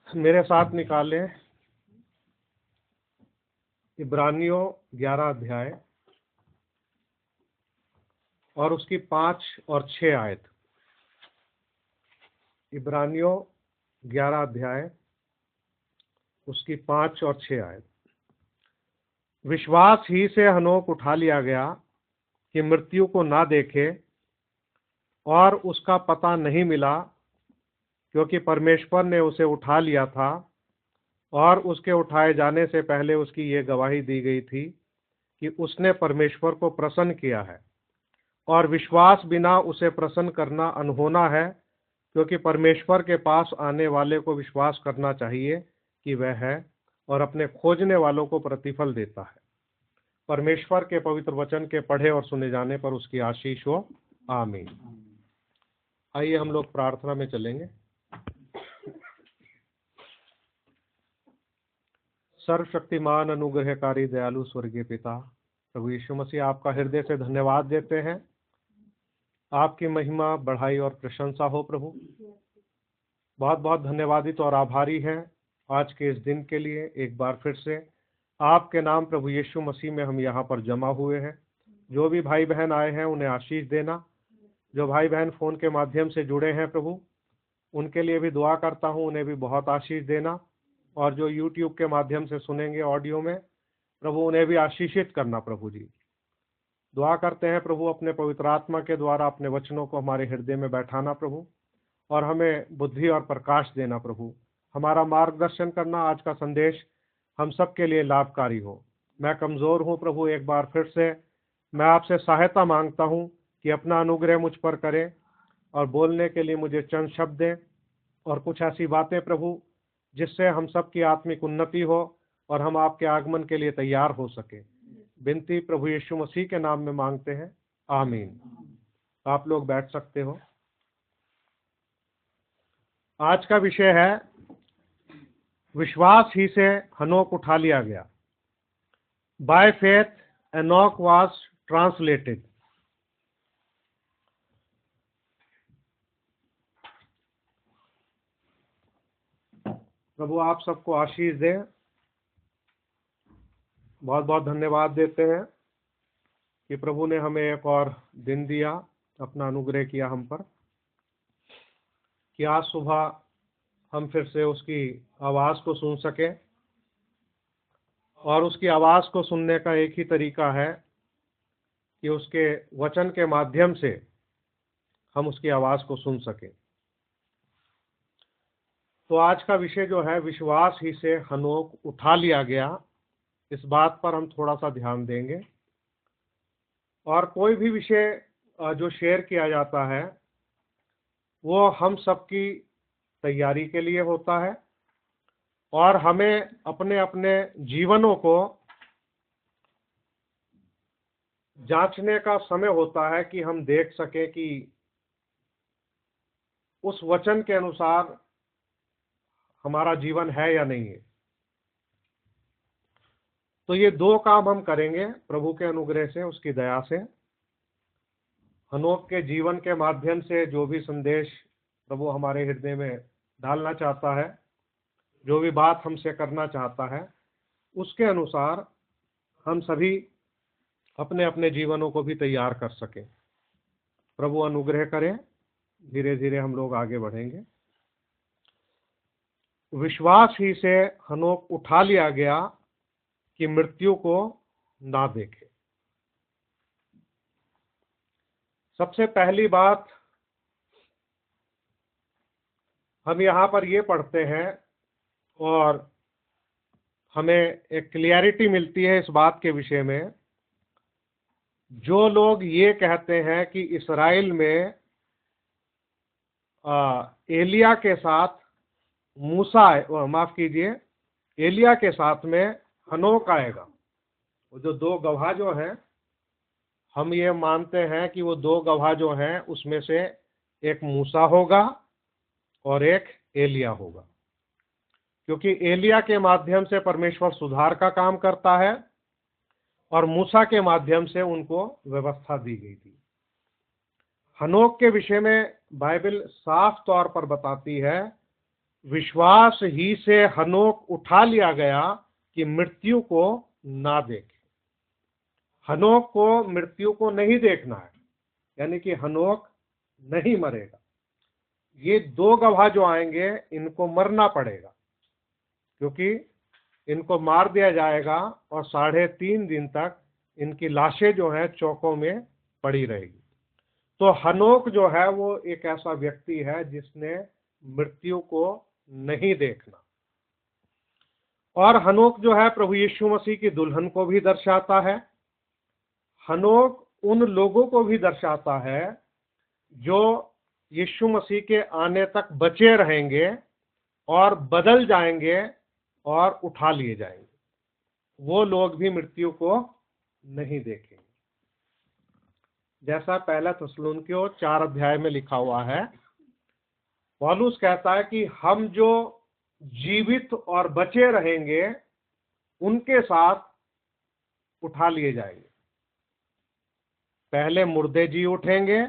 मेरे साथ निकालें इब्रानियों 11 अध्याय और उसकी 5 और 6 आयत। इब्रानियों 11 अध्याय उसकी 5 और 6 आयत। विश्वास ही से हनोक उठा लिया गया कि मृत्यु को ना देखे और उसका पता नहीं मिला, क्योंकि परमेश्वर ने उसे उठा लिया था और उसके उठाए जाने से पहले उसकी ये गवाही दी गई थी कि उसने परमेश्वर को प्रसन्न किया है। और विश्वास बिना उसे प्रसन्न करना अनहोना है, क्योंकि परमेश्वर के पास आने वाले को विश्वास करना चाहिए कि वह है और अपने खोजने वालों को प्रतिफल देता है। परमेश्वर के पवित्र वचन के पढ़े और सुने जाने पर उसकी आशीष हो। आमीन। आइए हम लोग प्रार्थना में चलेंगे। सर्वशक्तिमान अनुग्रहकारी दयालु स्वर्गीय पिता प्रभु यीशु मसीह, आपका हृदय से धन्यवाद देते हैं। आपकी महिमा बढ़ाई और प्रशंसा हो प्रभु। बहुत बहुत धन्यवादित और आभारी हैं आज के इस दिन के लिए। एक बार फिर से आपके नाम प्रभु यीशु मसीह में हम यहाँ पर जमा हुए हैं। जो भी भाई बहन आए हैं उन्हें आशीष देना। जो भाई बहन फोन के माध्यम से जुड़े हैं प्रभु, उनके लिए भी दुआ करता हूँ, उन्हें भी बहुत आशीष देना। और जो यूट्यूब के माध्यम से सुनेंगे ऑडियो में प्रभु, उन्हें भी आशीषित करना प्रभु जी। दुआ करते हैं प्रभु, अपने पवित्र आत्मा के द्वारा अपने वचनों को हमारे हृदय में बैठाना प्रभु, और हमें बुद्धि और प्रकाश देना प्रभु। हमारा मार्गदर्शन करना। आज का संदेश हम सब के लिए लाभकारी हो। मैं कमज़ोर हूँ प्रभु, एक बार फिर से मैं आपसे सहायता मांगता हूँ कि अपना अनुग्रह मुझ पर करें और बोलने के लिए मुझे चंद शब्द दें और कुछ ऐसी बातें प्रभु जिससे हम सब की आत्मिक उन्नति हो और हम आपके आगमन के लिए तैयार हो सके। विनती प्रभु यीशु मसीह के नाम में मांगते हैं, आमीन। आप लोग बैठ सकते हो। आज का विषय है विश्वास ही से हनोक उठा लिया गया। By faith Enoch was translated. प्रभु आप सबको आशीष दें। बहुत बहुत धन्यवाद देते हैं कि प्रभु ने हमें एक और दिन दिया, अपना अनुग्रह किया हम पर, कि आज सुबह हम फिर से उसकी आवाज़ को सुन सकें। और उसकी आवाज़ को सुनने का एक ही तरीका है कि उसके वचन के माध्यम से हम उसकी आवाज़ को सुन सकें। तो आज का विषय जो है, विश्वास ही से हनोक उठा लिया गया, इस बात पर हम थोड़ा सा ध्यान देंगे। और कोई भी विषय जो शेयर किया जाता है वो हम सबकी तैयारी के लिए होता है, और हमें अपने अपने जीवनों को जांचने का समय होता है कि हम देख सकें कि उस वचन के अनुसार हमारा जीवन है या नहीं है। तो ये दो काम हम करेंगे प्रभु के अनुग्रह से, उसकी दया से। हनोक के जीवन के माध्यम से जो भी संदेश प्रभु हमारे हृदय में डालना चाहता है, जो भी बात हमसे करना चाहता है, उसके अनुसार हम सभी अपने अपने जीवनों को भी तैयार कर सकें। प्रभु अनुग्रह करें। धीरे धीरे हम लोग आगे बढ़ेंगे। विश्वास ही से हनोक उठा लिया गया कि मृत्यु को ना देखे। सबसे पहली बात हम यहाँ पर ये पढ़ते हैं और हमें एक क्लियरिटी मिलती है इस बात के विषय में। जो लोग ये कहते हैं कि इस्राएल में एलिया के साथ एलिया के साथ में हनोक आएगा। वो जो दो गवाह जो हैं, हम ये मानते हैं कि वो दो गवाह जो हैं उसमें से एक मूसा होगा और एक एलिया होगा, क्योंकि एलिया के माध्यम से परमेश्वर सुधार का काम करता है और मूसा के माध्यम से उनको व्यवस्था दी गई थी। हनोक के विषय में बाइबल साफ तौर पर बताती है, विश्वास ही से हनोक उठा लिया गया कि मृत्यु को ना देखे। हनोक को मृत्यु को नहीं देखना है, यानी कि हनोक नहीं मरेगा। ये दो गवाह जो आएंगे इनको मरना पड़ेगा, क्योंकि इनको मार दिया जाएगा और 3.5 दिन तक इनकी लाशें जो हैं चौकों में पड़ी रहेगी। तो हनोक जो है वो एक ऐसा व्यक्ति है जिसने मृत्यु को नहीं देखना। और हनोक जो है प्रभु यीशु मसीह की दुल्हन को भी दर्शाता है। हनोक उन लोगों को भी दर्शाता है जो यीशु मसीह के आने तक बचे रहेंगे और बदल जाएंगे और उठा लिए जाएंगे। वो लोग भी मृत्यु को नहीं देखेंगे। जैसा पहला थिस्सलुनीकियों 4 अध्याय में लिखा हुआ है, पौलुस कहता है कि हम जो जीवित और बचे रहेंगे उनके साथ उठा लिए जाएंगे। पहले मुर्दे जी उठेंगे,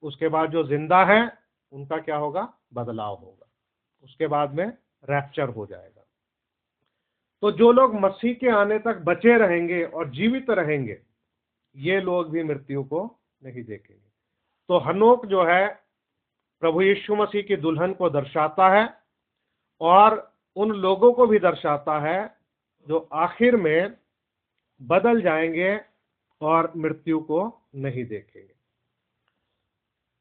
उसके बाद जो जिंदा है उनका क्या होगा? बदलाव होगा। उसके बाद में रैप्चर हो जाएगा। तो जो लोग मसीह के आने तक बचे रहेंगे और जीवित रहेंगे, ये लोग भी मृत्यु को नहीं देखेंगे। तो हनोक जो है प्रभु यीशु मसीह की दुल्हन को दर्शाता है और उन लोगों को भी दर्शाता है जो आखिर में बदल जाएंगे और मृत्यु को नहीं देखेंगे।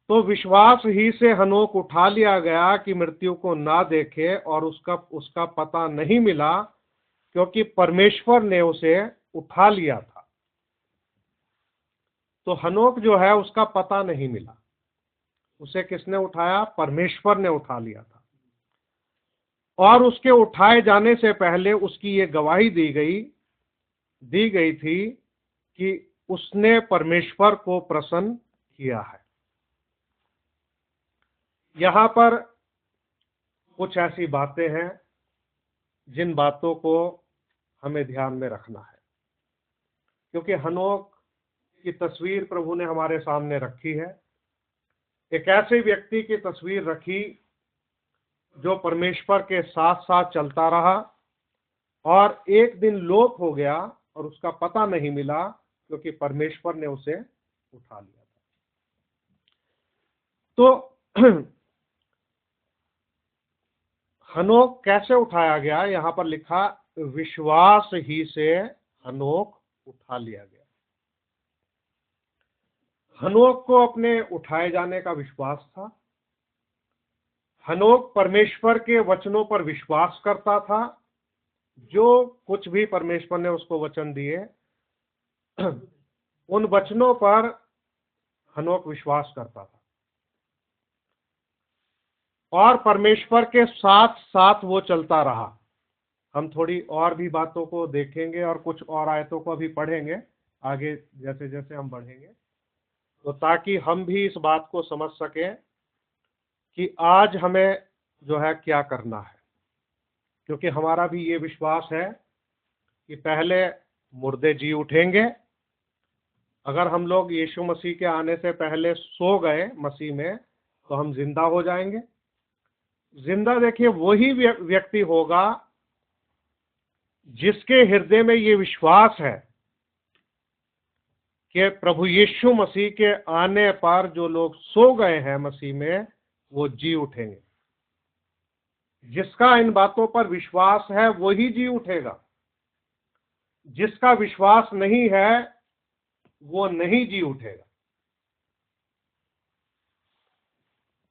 तो विश्वास ही से हनोक उठा लिया गया कि मृत्यु को ना देखे, और उसका पता नहीं मिला क्योंकि परमेश्वर ने उसे उठा लिया था। तो हनोक जो है उसका पता नहीं मिला। उसे किसने उठाया? परमेश्वर ने उठा लिया था। और उसके उठाए जाने से पहले उसकी ये गवाही दी गई थी कि उसने परमेश्वर को प्रसन्न किया है। यहां पर कुछ ऐसी बातें हैं जिन बातों को हमें ध्यान में रखना है, क्योंकि हनोक की तस्वीर प्रभु ने हमारे सामने रखी है। एक ऐसे व्यक्ति की तस्वीर रखी जो परमेश्वर के साथ साथ चलता रहा और एक दिन लोप हो गया और उसका पता नहीं मिला क्योंकि परमेश्वर ने उसे उठा लिया था। तो हनोक कैसे उठाया गया? यहां पर लिखा, विश्वास ही से हनोक उठा लिया गया। हनोक को अपने उठाए जाने का विश्वास था। हनोक परमेश्वर के वचनों पर विश्वास करता था। जो कुछ भी परमेश्वर ने उसको वचन दिए, उन वचनों पर हनोक विश्वास करता था और परमेश्वर के साथ साथ वो चलता रहा। हम थोड़ी और भी बातों को देखेंगे और कुछ और आयतों को भी पढ़ेंगे आगे जैसे जैसे हम बढ़ेंगे, तो ताकि हम भी इस बात को समझ सकें कि आज हमें जो है क्या करना है। क्योंकि हमारा भी ये विश्वास है कि पहले मुर्दे जी उठेंगे। अगर हम लोग यीशु मसीह के आने से पहले सो गए मसीह में, तो हम जिंदा हो जाएंगे। जिंदा देखिए वही व्यक्ति होगा जिसके हृदय में ये विश्वास है कि प्रभु यीशु मसीह के आने पर जो लोग सो गए हैं मसीह में, वो जी उठेंगे। जिसका इन बातों पर विश्वास है वही जी उठेगा। जिसका विश्वास नहीं है वो नहीं जी उठेगा।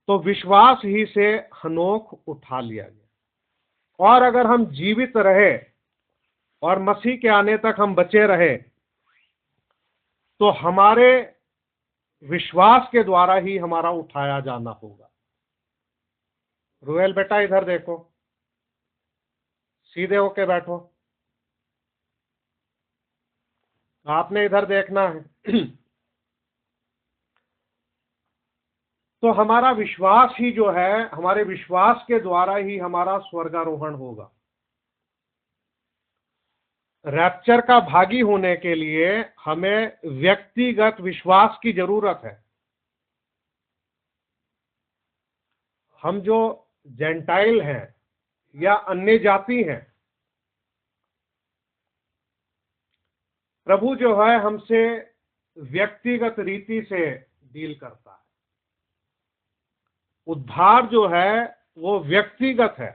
तो विश्वास ही से हनोक उठा लिया गया। और अगर हम जीवित रहे और मसीह के आने तक हम बचे रहे, तो हमारे विश्वास के द्वारा ही हमारा उठाया जाना होगा। रुएल बेटा इधर देखो, सीधे होके बैठो, आपने इधर देखना है। तो हमारा विश्वास ही जो है, हमारे विश्वास के द्वारा ही हमारा स्वर्गारोहण होगा। रैप्चर का भागी होने के लिए हमें व्यक्तिगत विश्वास की जरूरत है। हम जो जेंटाइल हैं या अन्य जाति हैं, प्रभु जो है हमसे व्यक्तिगत रीति से डील करता है। उद्धार जो है वो व्यक्तिगत है।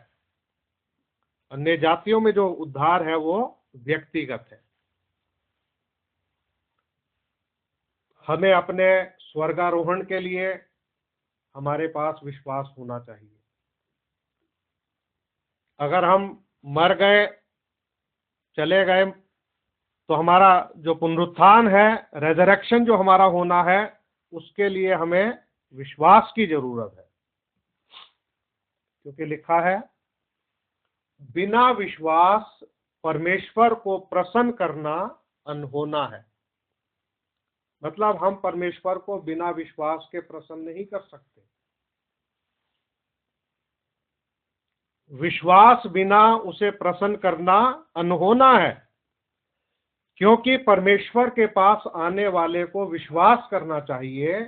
अन्य जातियों में जो उद्धार है वो व्यक्तिगत है। हमें अपने स्वर्गारोहण के लिए हमारे पास विश्वास होना चाहिए। अगर हम मर गए, चले गए, तो हमारा जो पुनरुत्थान है, रेजरेक्शन जो हमारा होना है, उसके लिए हमें विश्वास की जरूरत है। क्योंकि लिखा है, बिना विश्वास परमेश्वर को प्रसन्न करना अनहोना है। मतलब हम परमेश्वर को बिना विश्वास के प्रसन्न नहीं कर सकते। विश्वास बिना उसे प्रसन्न करना अनहोना है, क्योंकि परमेश्वर के पास आने वाले को विश्वास करना चाहिए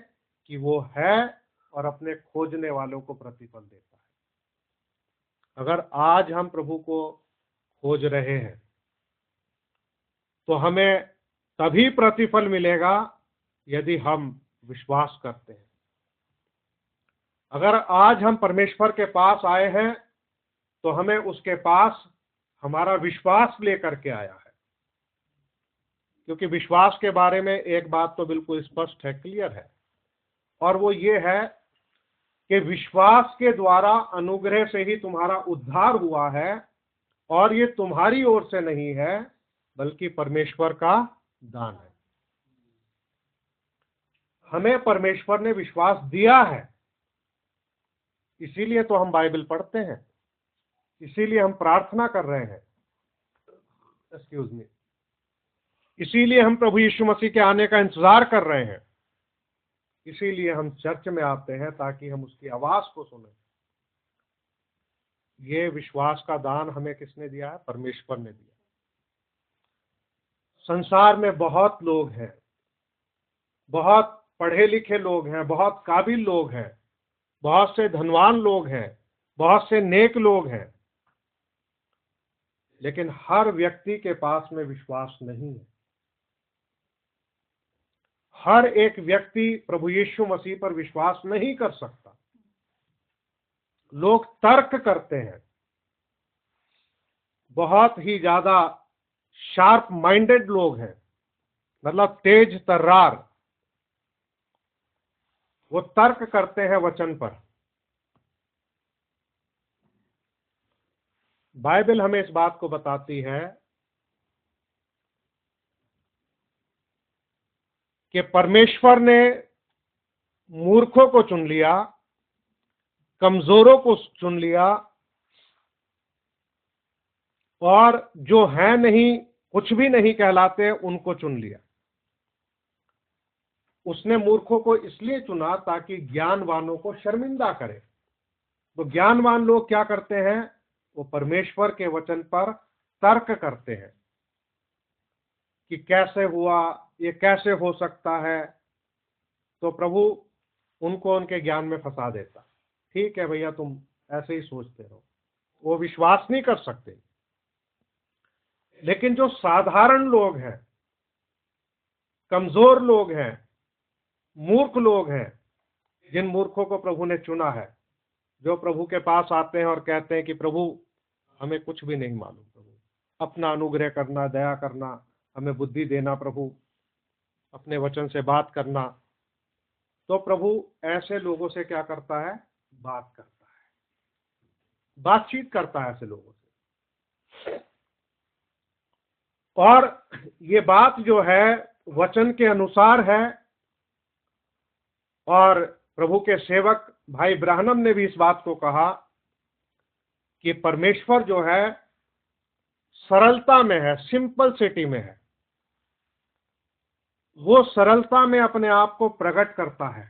कि वो है और अपने खोजने वालों को प्रतिफल देता है। अगर आज हम प्रभु को खोज रहे हैं तो हमें तभी प्रतिफल मिलेगा यदि हम विश्वास करते हैं। अगर आज हम परमेश्वर के पास आए हैं तो हमें उसके पास हमारा विश्वास लेकर के आया है। क्योंकि विश्वास के बारे में एक बात तो बिल्कुल स्पष्ट है, क्लियर है, और वो ये है कि विश्वास के द्वारा अनुग्रह से ही तुम्हारा उद्धार हुआ है, और ये तुम्हारी ओर से नहीं है बल्कि परमेश्वर का दान है। हमें परमेश्वर ने विश्वास दिया है, इसीलिए तो हम बाइबल पढ़ते हैं, इसीलिए हम प्रार्थना कर रहे हैं, एक्सक्यूज मी, इसीलिए हम प्रभु यीशु मसीह के आने का इंतजार कर रहे हैं, इसीलिए हम चर्च में आते हैं ताकि हम उसकी आवाज को सुनें। ये विश्वास का दान हमें किसने दिया है? परमेश्वर ने दिया। संसार में बहुत लोग हैं, बहुत पढ़े लिखे लोग हैं, बहुत काबिल लोग हैं, बहुत से धनवान लोग हैं, बहुत से नेक लोग हैं, लेकिन हर व्यक्ति के पास में विश्वास नहीं है। हर एक व्यक्ति प्रभु यीशु मसीह पर विश्वास नहीं कर सकता। लोग तर्क करते हैं, बहुत ही ज्यादा शार्प माइंडेड लोग हैं, मतलब तेज तर्रार, वो तर्क करते हैं वचन पर। बाइबल हमें इस बात को बताती है कि परमेश्वर ने मूर्खों को चुन लिया, कमजोरों को चुन लिया, और जो है नहीं, कुछ भी नहीं कहलाते, उनको चुन लिया। उसने मूर्खों को इसलिए चुना ताकि ज्ञानवानों को शर्मिंदा करे। तो ज्ञानवान लोग क्या करते हैं? वो परमेश्वर के वचन पर तर्क करते हैं कि कैसे हुआ, ये कैसे हो सकता है। तो प्रभु उनको उनके ज्ञान में फंसा देता। ठीक है भैया, तुम ऐसे ही सोचते रहो। वो विश्वास नहीं कर सकते। लेकिन जो साधारण लोग हैं, कमजोर लोग हैं, मूर्ख लोग हैं, जिन मूर्खों को प्रभु ने चुना है, जो प्रभु के पास आते हैं और कहते हैं कि प्रभु हमें कुछ भी नहीं मालूम, प्रभु अपना अनुग्रह करना, दया करना, हमें बुद्धि देना, प्रभु अपने वचन से बात करना। तो प्रभु ऐसे लोगों से क्या करता है? बात करता है, बातचीत करता है ऐसे लोगों से। और ये बात जो है वचन के अनुसार है, और प्रभु के सेवक भाई ब्राह्मण ने भी इस बात को कहा कि परमेश्वर जो है सरलता में है, सिंपलिसिटी में है। वो सरलता में अपने आप को प्रकट करता है।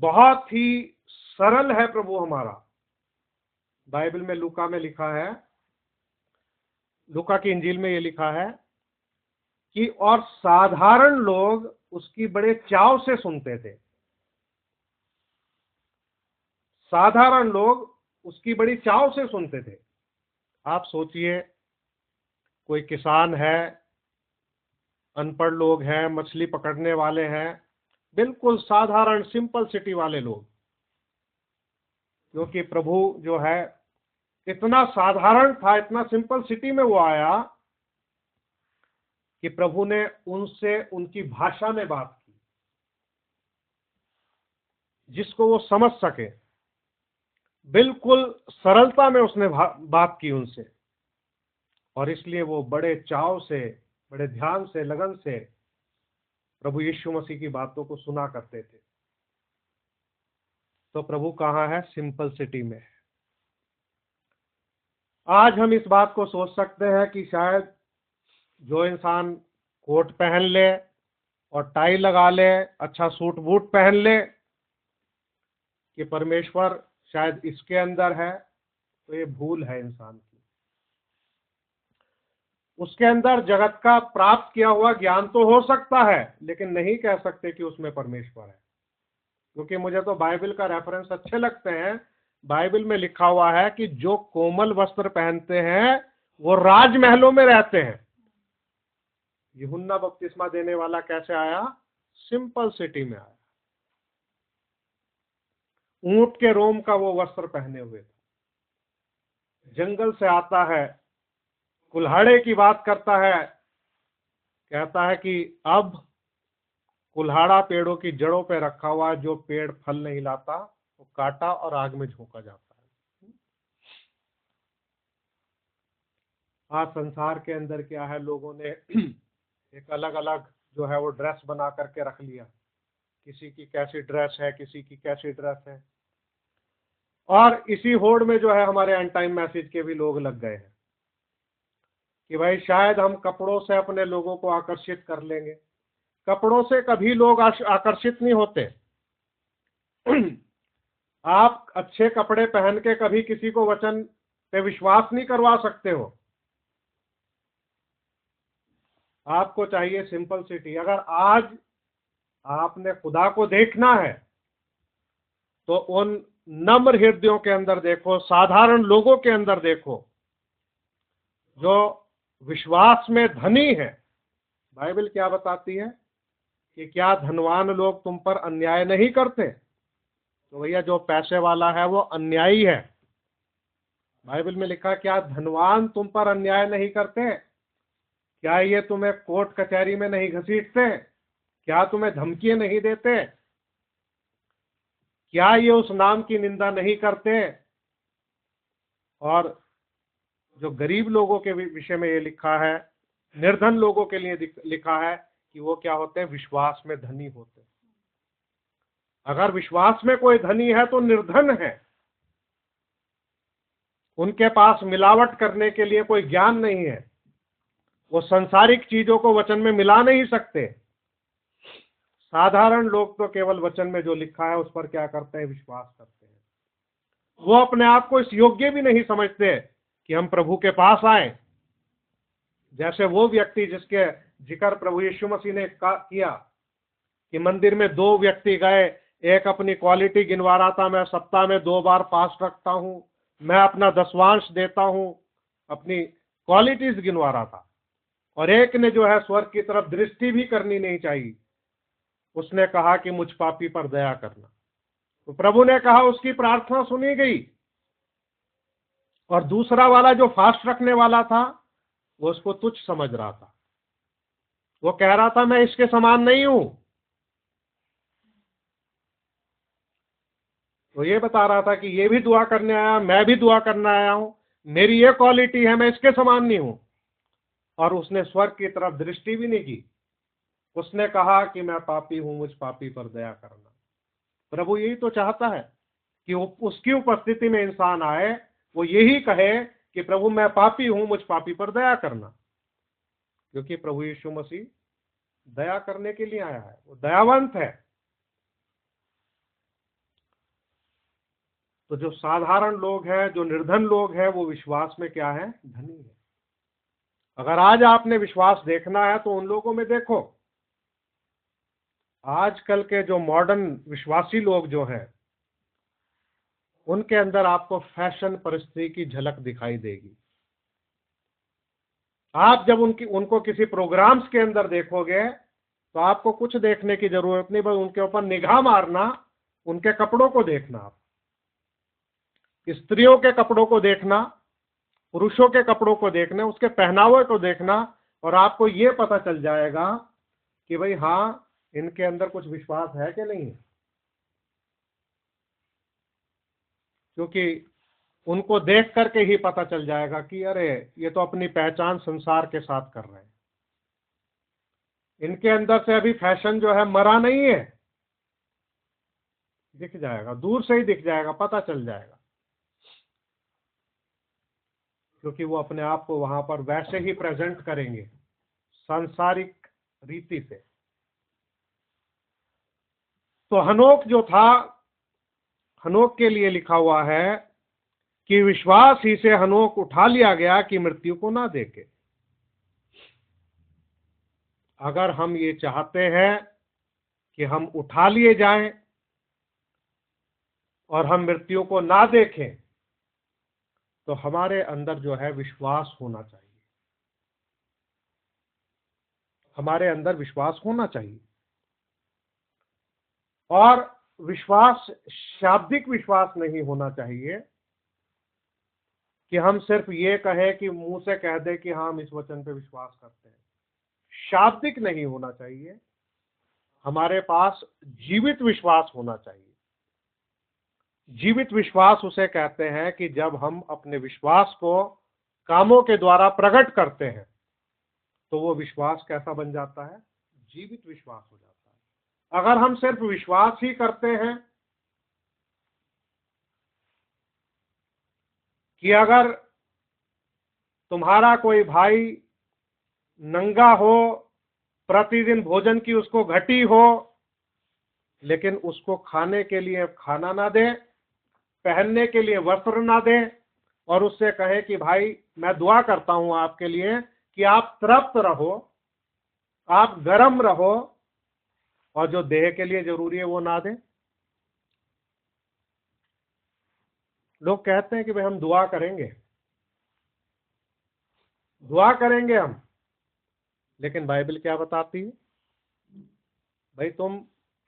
बहुत ही सरल है प्रभु हमारा। बाइबल में लूका में लिखा है, लूका की इंजील में ये लिखा है कि और साधारण लोग उसकी बड़े चाव से सुनते थे। साधारण लोग उसकी बड़ी चाव से सुनते थे। आप सोचिए, कोई किसान है, अनपढ़ लोग हैं, मछली पकड़ने वाले हैं, बिल्कुल साधारण सिंपल सिटी वाले लोग, क्योंकि प्रभु जो है इतना साधारण था, इतना सिंपल सिटी में वो आया कि प्रभु ने उनसे उनकी भाषा में बात की, जिसको वो समझ सके। बिल्कुल सरलता में उसने बात की उनसे, और इसलिए वो बड़े चाव से, बड़े ध्यान से, लगन से प्रभु यीशु मसीह की बातों को सुना करते थे। तो प्रभु कहाँ है? सिंपल सिटी में। आज हम इस बात को सोच सकते हैं कि शायद जो इंसान कोट पहन ले और टाई लगा ले, अच्छा सूट बूट पहन ले, कि परमेश्वर शायद इसके अंदर है, तो ये भूल है इंसान की। उसके अंदर जगत का प्राप्त किया हुआ ज्ञान तो हो सकता है, लेकिन नहीं कह सकते कि उसमें परमेश्वर है। क्योंकि मुझे तो बाइबल का रेफरेंस अच्छे लगते हैं। बाइबल में लिखा हुआ है कि जो कोमल वस्त्र पहनते हैं वो राजमहलों में रहते हैं। यूहन्ना बपतिस्मा देने वाला कैसे आया? सिंपल सिटी में आया। ऊंट के रोम का वो वस्त्र पहने हुए था, जंगल से आता है, कुल्हाड़े की बात करता है, कहता है कि अब कुल्हाड़ा पेड़ों की जड़ों पे रखा हुआ, जो पेड़ फल नहीं लाता वो काटा और आग में झोंका जाता है। आज संसार के अंदर क्या है, लोगों ने एक अलग अलग जो है वो ड्रेस बना करके रख लिया। किसी की कैसी ड्रेस है, किसी की कैसी ड्रेस है, और इसी होड़ में जो है हमारे एंड टाइम मैसेज के भी लोग लग गए हैं कि भाई शायद हम कपड़ों से अपने लोगों को आकर्षित कर लेंगे। कपड़ों से कभी लोग आकर्षित नहीं होते। आप अच्छे कपड़े पहन के कभी किसी को वचन पे विश्वास नहीं करवा सकते हो। आपको चाहिए सिंपल सिटी। अगर आज आपने खुदा को देखना है तो उन नम्र हृदयों के अंदर देखो, साधारण लोगों के अंदर देखो, जो विश्वास में धनी है। बाइबल क्या बताती है कि क्या धनवान लोग तुम पर अन्याय नहीं करते? तो भैया जो पैसे वाला है वो अन्यायी है। बाइबल में लिखा, क्या धनवान तुम पर अन्याय नहीं करते? क्या ये तुम्हें कोर्ट कचहरी में नहीं घसीटते? क्या तुम्हें धमकियां नहीं देते? क्या ये उस नाम की निंदा नहीं करते? और जो गरीब लोगों के विषय में ये लिखा है, निर्धन लोगों के लिए लिखा है कि वो क्या होते हैं? विश्वास में धनी होते हैं। अगर विश्वास में कोई धनी है तो निर्धन है। उनके पास मिलावट करने के लिए कोई ज्ञान नहीं है। वो संसारिक चीजों को वचन में मिला नहीं सकते। साधारण लोग तो केवल वचन में जो लिखा है उस पर क्या करते हैं? विश्वास करते हैं। वो अपने आप को इस योग्य भी नहीं समझते कि हम प्रभु के पास आए। जैसे वो व्यक्ति जिसके जिक्र प्रभु यीशु मसीह ने किया कि मंदिर में 2 व्यक्ति गए, एक अपनी क्वालिटी गिनवा रहा था, मैं सप्ताह में 2 बार फास्ट रखता हूं, मैं अपना दसवांश देता हूं, अपनी क्वालिटीज गिनवा रहा था, और एक ने जो है स्वर्ग की तरफ दृष्टि भी करनी नहीं चाहिए। उसने कहा कि मुझ पापी पर दया करना। तो प्रभु ने कहा उसकी प्रार्थना सुनी गई। और दूसरा वाला जो फास्ट रखने वाला था वो उसको तुच्छ समझ रहा था। वो कह रहा था मैं इसके समान नहीं हूं। तो ये बता रहा था कि ये भी दुआ करने आया, मैं भी दुआ करने आया हूं, मेरी ये क्वालिटी है, मैं इसके समान नहीं हूं। और उसने स्वर्ग की तरफ दृष्टि भी नहीं की। उसने कहा कि मैं पापी हूं, मुझ पापी पर दया करना। प्रभु यही तो चाहता है कि उसकी उपस्थिति में इंसान आए, वो यही कहे कि प्रभु मैं पापी हूं, मुझ पापी पर दया करना। क्योंकि प्रभु यीशु मसीह दया करने के लिए आया है, वो दयावंत है। तो जो साधारण लोग हैं, जो निर्धन लोग हैं, वो विश्वास में क्या है? धनी है। अगर आज आपने विश्वास देखना है तो उन लोगों में देखो। आजकल के जो मॉडर्न विश्वासी लोग जो हैं, उनके अंदर आपको फैशन परिस्थिति की झलक दिखाई देगी। आप जब उनको किसी प्रोग्राम्स के अंदर देखोगे तो आपको कुछ देखने की जरूरत नहीं, बस उनके ऊपर निगाह मारना, उनके कपड़ों को देखना, आप स्त्रियों के कपड़ों को देखना, पुरुषों के कपड़ों को देखना, उसके पहनावे को देखना, और आपको ये पता चल जाएगा कि भाई हाँ, इनके अंदर कुछ विश्वास है कि नहीं है। क्योंकि उनको देख करके ही पता चल जाएगा कि अरे ये तो अपनी पहचान संसार के साथ कर रहे हैं, इनके अंदर से अभी फैशन जो है मरा नहीं है। दिख जाएगा, दूर से ही दिख जाएगा, पता चल जाएगा, क्योंकि वो अपने आप को वहां पर वैसे ही प्रेजेंट करेंगे सांसारिक रीति से। तो हनोक जो था, हनोक के लिए लिखा हुआ है कि विश्वास ही से हनोक उठा लिया गया कि मृत्यु को ना देखे। अगर हम ये चाहते हैं कि हम उठा लिए जाएं और हम मृत्यु को ना देखें, तो हमारे अंदर जो है विश्वास होना चाहिए, हमारे अंदर विश्वास होना चाहिए। और विश्वास शाब्दिक विश्वास नहीं होना चाहिए कि हम सिर्फ ये कहें कि मुंह से कह दे कि हाँ, हम इस वचन पे विश्वास करते हैं। शाब्दिक नहीं होना चाहिए, हमारे पास जीवित विश्वास होना चाहिए। जीवित विश्वास उसे कहते हैं कि जब हम अपने विश्वास को कामों के द्वारा प्रकट करते हैं तो वो विश्वास कैसा बन जाता है? जीवित विश्वास हो जाता है। अगर हम सिर्फ विश्वास ही करते हैं कि अगर तुम्हारा कोई भाई नंगा हो, प्रतिदिन भोजन की उसको घटी हो, लेकिन उसको खाने के लिए खाना ना दे, पहनने के लिए वस्त्र ना दे, और उससे कहे कि भाई मैं दुआ करता हूं आपके लिए कि आप तृप्त रहो, आप गर्म रहो, और जो देह के लिए जरूरी है वो ना दे। लोग कहते हैं कि भाई हम दुआ करेंगे, दुआ करेंगे हम, लेकिन बाइबल क्या बताती है? भाई तुम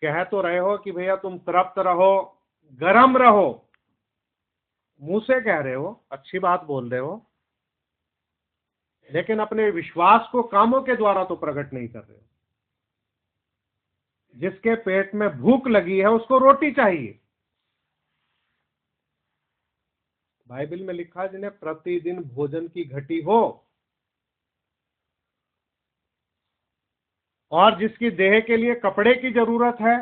कह तो रहे हो कि भैया तुम तृप्त रहो, गर्म रहो, मुंह से कह रहे हो, अच्छी बात बोल रहे हो, लेकिन अपने विश्वास को कामों के द्वारा तो प्रकट नहीं कर रहे हो। जिसके पेट में भूख लगी है उसको रोटी चाहिए। बाइबल में लिखा है जिन्हें प्रतिदिन भोजन की घटी हो, और जिसकी देह के लिए कपड़े की जरूरत है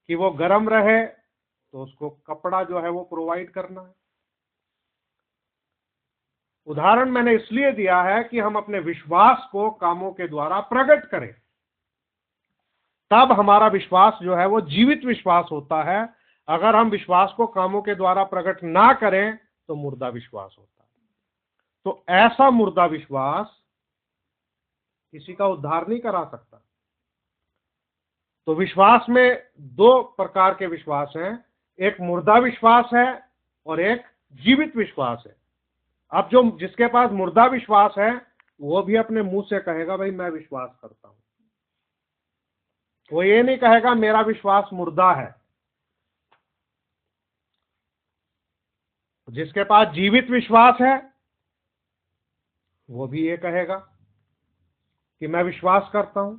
कि वो गर्म रहे, तो उसको कपड़ा जो है वो प्रोवाइड करना है। उदाहरण मैंने इसलिए दिया है कि हम अपने विश्वास को कामों के द्वारा प्रकट करें, तब हमारा विश्वास जो है वो जीवित विश्वास होता है। अगर हम विश्वास को कामों के द्वारा प्रकट ना करें तो मुर्दा विश्वास होता है। तो ऐसा मुर्दा विश्वास किसी का उद्धार नहीं करा सकता। तो विश्वास में दो प्रकार के विश्वास हैं, एक मुर्दा विश्वास है और एक जीवित विश्वास है। अब जो जिसके पास मुर्दा विश्वास है वो भी अपने मुंह से कहेगा भाई मैं विश्वास करता हूं, वो ये नहीं कहेगा मेरा विश्वास मुर्दा है। जिसके पास जीवित विश्वास है वो भी ये कहेगा कि मैं विश्वास करता हूं।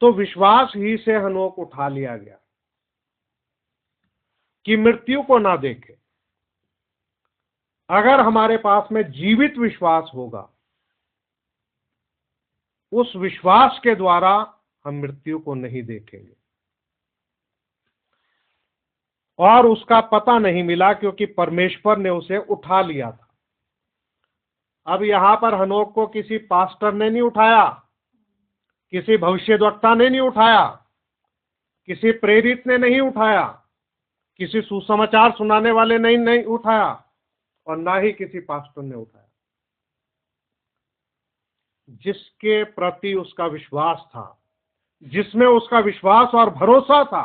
तो विश्वास ही से हनोक उठा लिया गया कि मृत्यु को ना देखे। अगर हमारे पास में जीवित विश्वास होगा, उस विश्वास के द्वारा हम मृत्यु को नहीं देखेंगे। और उसका पता नहीं मिला क्योंकि परमेश्वर ने उसे उठा लिया था। अब यहां पर हनोक को किसी पास्टर ने नहीं उठाया, किसी भविष्यद्वक्ता ने नहीं उठाया, किसी प्रेरित ने नहीं उठाया, किसी सुसमाचार सुनाने वाले ने नहीं उठाया, और ना ही किसी पास्टर ने उठाया। जिसके प्रति उसका विश्वास था, जिसमें उसका विश्वास और भरोसा था,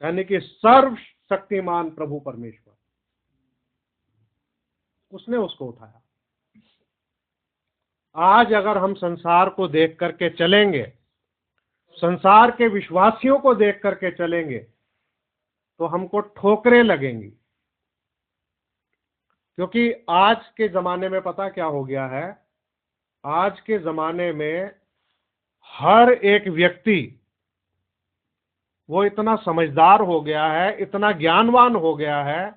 यानी कि सर्वशक्तिमान प्रभु परमेश्वर, उसने उसको उठाया। आज अगर हम संसार को देख करके चलेंगे, संसार के विश्वासियों को देख करके चलेंगे, तो हमको ठोकरें लगेंगी। क्योंकि आज के जमाने में पता क्या हो गया है, आज के जमाने में हर एक व्यक्ति वो इतना समझदार हो गया है, इतना ज्ञानवान हो गया है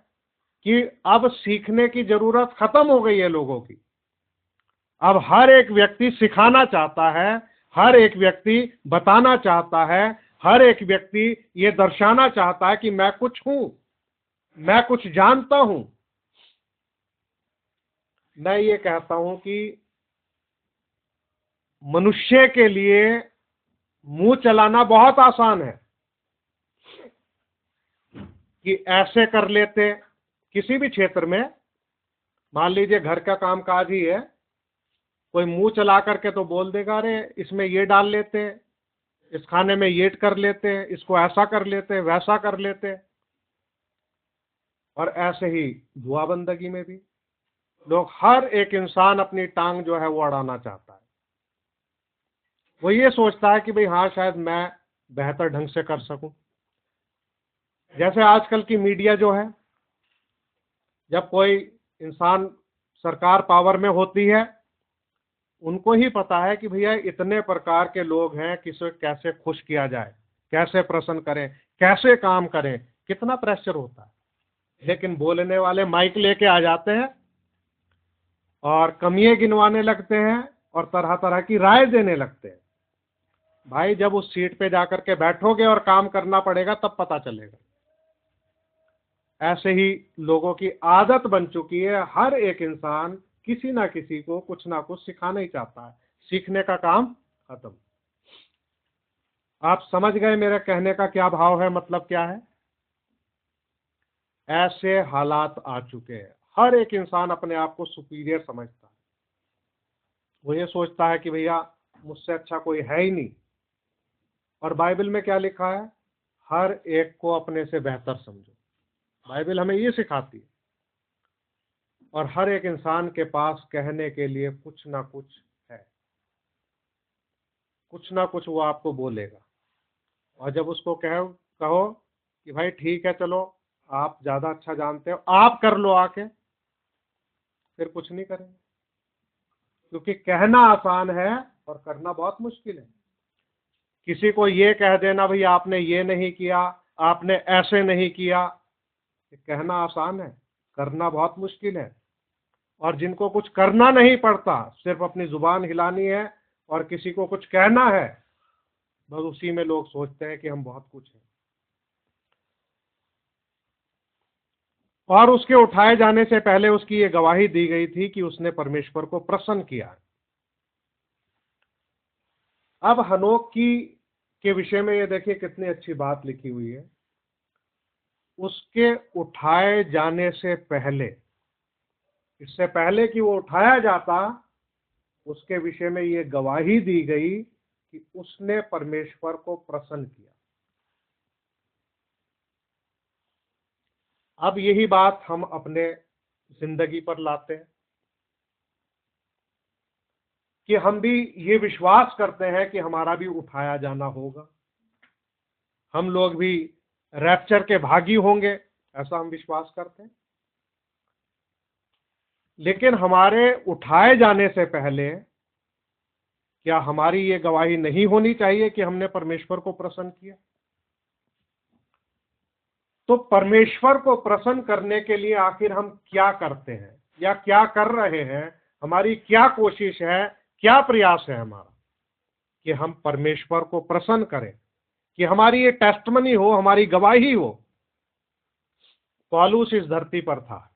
कि अब सीखने की जरूरत खत्म हो गई है लोगों की। अब हर एक व्यक्ति सिखाना चाहता है, हर एक व्यक्ति बताना चाहता है, हर एक व्यक्ति ये दर्शाना चाहता है कि मैं कुछ हूं, मैं कुछ जानता हूं। मैं ये कहता हूं कि मनुष्य के लिए मुंह चलाना बहुत आसान है कि ऐसे कर लेते। किसी भी क्षेत्र में, मान लीजिए घर का काम काज ही है, कोई मुंह चला करके तो बोल देगा, अरे इसमें ये डाल लेते, इस खाने में ये कर लेते, इसको ऐसा कर लेते, वैसा कर लेते। और ऐसे ही जुआबंदगी में भी लोग, हर एक इंसान अपनी टांग जो है वो अड़ाना चाहता है। वो ये सोचता है कि भाई हाँ, शायद मैं बेहतर ढंग से कर सकूं। जैसे आजकल की मीडिया जो है, जब कोई इंसान सरकार पावर में होती है, उनको ही पता है कि भैया इतने प्रकार के लोग हैं, किसे कैसे खुश किया जाए, कैसे प्रसन्न करें, कैसे काम करें, कितना प्रेशर होता है। लेकिन बोलने वाले माइक लेके आ जाते हैं और कमियां गिनवाने लगते हैं और तरह तरह की राय देने लगते हैं। भाई जब उस सीट पे जाकर के बैठोगे और काम करना पड़ेगा तब पता चलेगा। ऐसे ही लोगों की आदत बन चुकी है, हर एक इंसान किसी ना किसी को कुछ ना कुछ सिखाना ही चाहता है, सीखने का काम खत्म। आप समझ गए मेरे कहने का क्या भाव है, मतलब क्या है? ऐसे हालात आ चुके हैं, हर एक इंसान अपने आप को सुपीरियर समझता है। वो ये सोचता है कि भैया मुझसे अच्छा कोई है ही नहीं। और बाइबल में क्या लिखा है? हर एक को अपने से बेहतर समझो। बाइबल हमें ये सिखाती है। और हर एक इंसान के पास कहने के लिए कुछ ना कुछ है, कुछ ना कुछ वो आपको बोलेगा। और जब उसको कहो कि भाई ठीक है, चलो आप ज्यादा अच्छा जानते हो, आप कर लो आके, फिर कुछ नहीं करेंगे। क्योंकि कहना आसान है और करना बहुत मुश्किल है। किसी को ये कह देना भाई आपने ये नहीं किया, आपने ऐसे नहीं किया, कहना आसान है, करना बहुत मुश्किल है। और जिनको कुछ करना नहीं पड़ता, सिर्फ अपनी जुबान हिलानी है और किसी को कुछ कहना है, बस उसी में लोग सोचते हैं कि हम बहुत कुछ हैं। और उसके उठाए जाने से पहले उसकी ये गवाही दी गई थी कि उसने परमेश्वर को प्रसन्न किया। अब हनोक के विषय में ये देखिए कितनी अच्छी बात लिखी हुई है। उसके उठाए जाने से पहले, इससे पहले कि वो उठाया जाता, उसके विषय में ये गवाही दी गई कि उसने परमेश्वर को प्रसन्न किया। अब यही बात हम अपने जिंदगी पर लाते हैं कि हम भी ये विश्वास करते हैं कि हमारा भी उठाया जाना होगा, हम लोग भी रैप्चर के भागी होंगे, ऐसा हम विश्वास करते हैं। लेकिन हमारे उठाए जाने से पहले क्या हमारी ये गवाही नहीं होनी चाहिए कि हमने परमेश्वर को प्रसन्न किया? तो परमेश्वर को प्रसन्न करने के लिए आखिर हम क्या करते हैं या क्या कर रहे हैं? हमारी क्या कोशिश है, क्या प्रयास है हमारा कि हम परमेश्वर को प्रसन्न करें, कि हमारी ये टेस्टमनी हो, हमारी गवाही हो। पौलुस इस धरती पर था।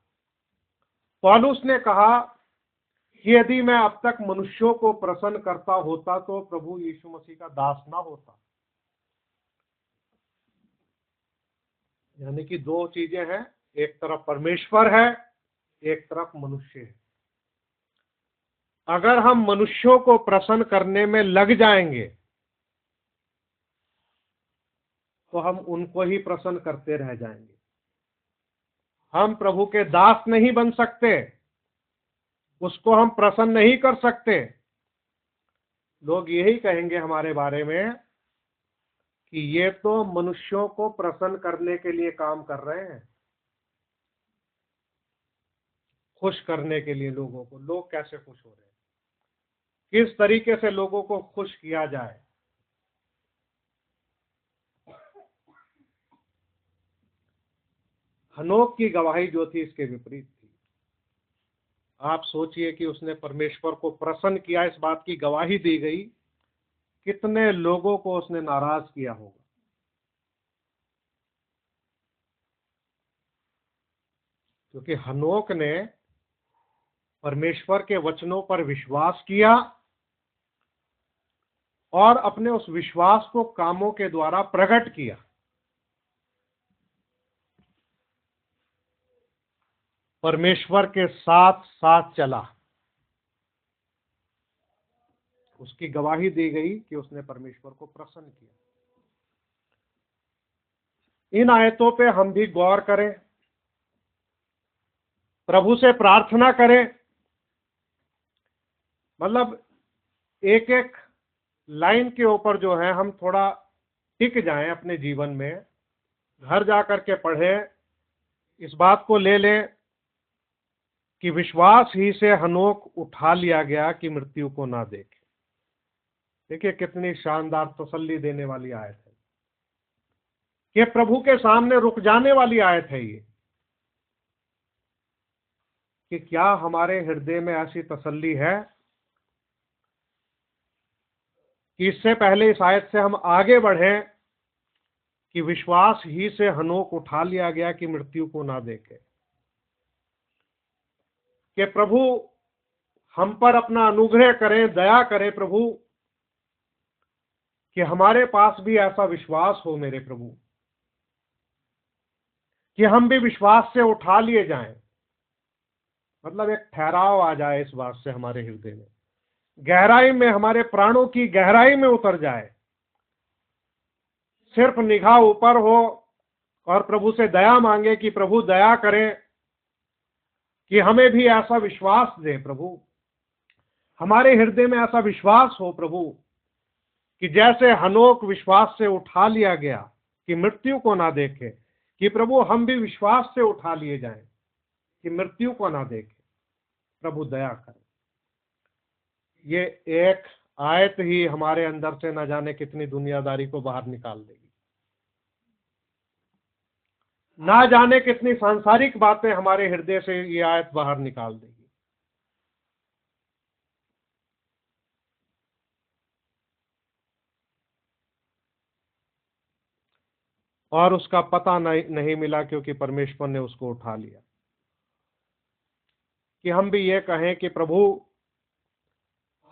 पौलुस ने कहा कि यदि मैं अब तक मनुष्यों को प्रसन्न करता होता तो प्रभु यीशु मसीह का दास ना होता। यानी कि दो चीजें हैं, एक तरफ परमेश्वर है, एक तरफ मनुष्य है। अगर हम मनुष्यों को प्रसन्न करने में लग जाएंगे तो हम उनको ही प्रसन्न करते रह जाएंगे। हम प्रभु के दास नहीं बन सकते, उसको हम प्रसन्न नहीं कर सकते। लोग यही कहेंगे हमारे बारे में कि ये तो मनुष्यों को प्रसन्न करने के लिए काम कर रहे हैं, खुश करने के लिए लोगों को। लोग कैसे खुश हो रहे हैं, किस तरीके से लोगों को खुश किया जाए। हनोक की गवाही जो थी इसके विपरीत थी। आप सोचिए कि उसने परमेश्वर को प्रसन्न किया, इस बात की गवाही दी गई, कितने लोगों को उसने नाराज किया होगा। क्योंकि हनोक ने परमेश्वर के वचनों पर विश्वास किया और अपने उस विश्वास को कामों के द्वारा प्रकट किया। परमेश्वर के साथ साथ चला, उसकी गवाही दी गई कि उसने परमेश्वर को प्रसन्न किया। इन आयतों पे हम भी गौर करें, प्रभु से प्रार्थना करें। मतलब एक एक लाइन के ऊपर जो है हम थोड़ा टिक जाएं अपने जीवन में, घर जाकर के पढ़ें, इस बात को ले लें कि विश्वास ही से हनोक उठा लिया गया कि मृत्यु को ना देखे। देखिए कितनी शानदार तसल्ली देने वाली आयत है, कि प्रभु के सामने रुक जाने वाली आयत है ये। कि क्या हमारे हृदय में ऐसी तसल्ली है कि इससे पहले इस आयत से हम आगे बढ़ें कि विश्वास ही से हनोक उठा लिया गया कि मृत्यु को ना देखे। कि प्रभु हम पर अपना अनुग्रह करें, दया करें प्रभु, कि हमारे पास भी ऐसा विश्वास हो मेरे प्रभु, कि हम भी विश्वास से उठा लिए जाएं। मतलब एक ठहराव आ जाए इस बात से हमारे हृदय में, गहराई में, हमारे प्राणों की गहराई में उतर जाए। सिर्फ निगाह ऊपर हो और प्रभु से दया मांगे कि प्रभु दया करें, कि हमें भी ऐसा विश्वास दे प्रभु, हमारे हृदय में ऐसा विश्वास हो प्रभु, कि जैसे हनोक विश्वास से उठा लिया गया कि मृत्यु को ना देखे, कि प्रभु हम भी विश्वास से उठा लिए जाएं कि मृत्यु को ना देखे। प्रभु दया करें। ये एक आयत ही हमारे अंदर से न जाने कितनी दुनियादारी को बाहर निकाल देगी, ना जाने कितनी सांसारिक बातें हमारे हृदय से ये आयत बाहर निकाल देगी। और उसका पता नहीं मिला क्योंकि परमेश्वर ने उसको उठा लिया। कि हम भी ये कहें कि प्रभु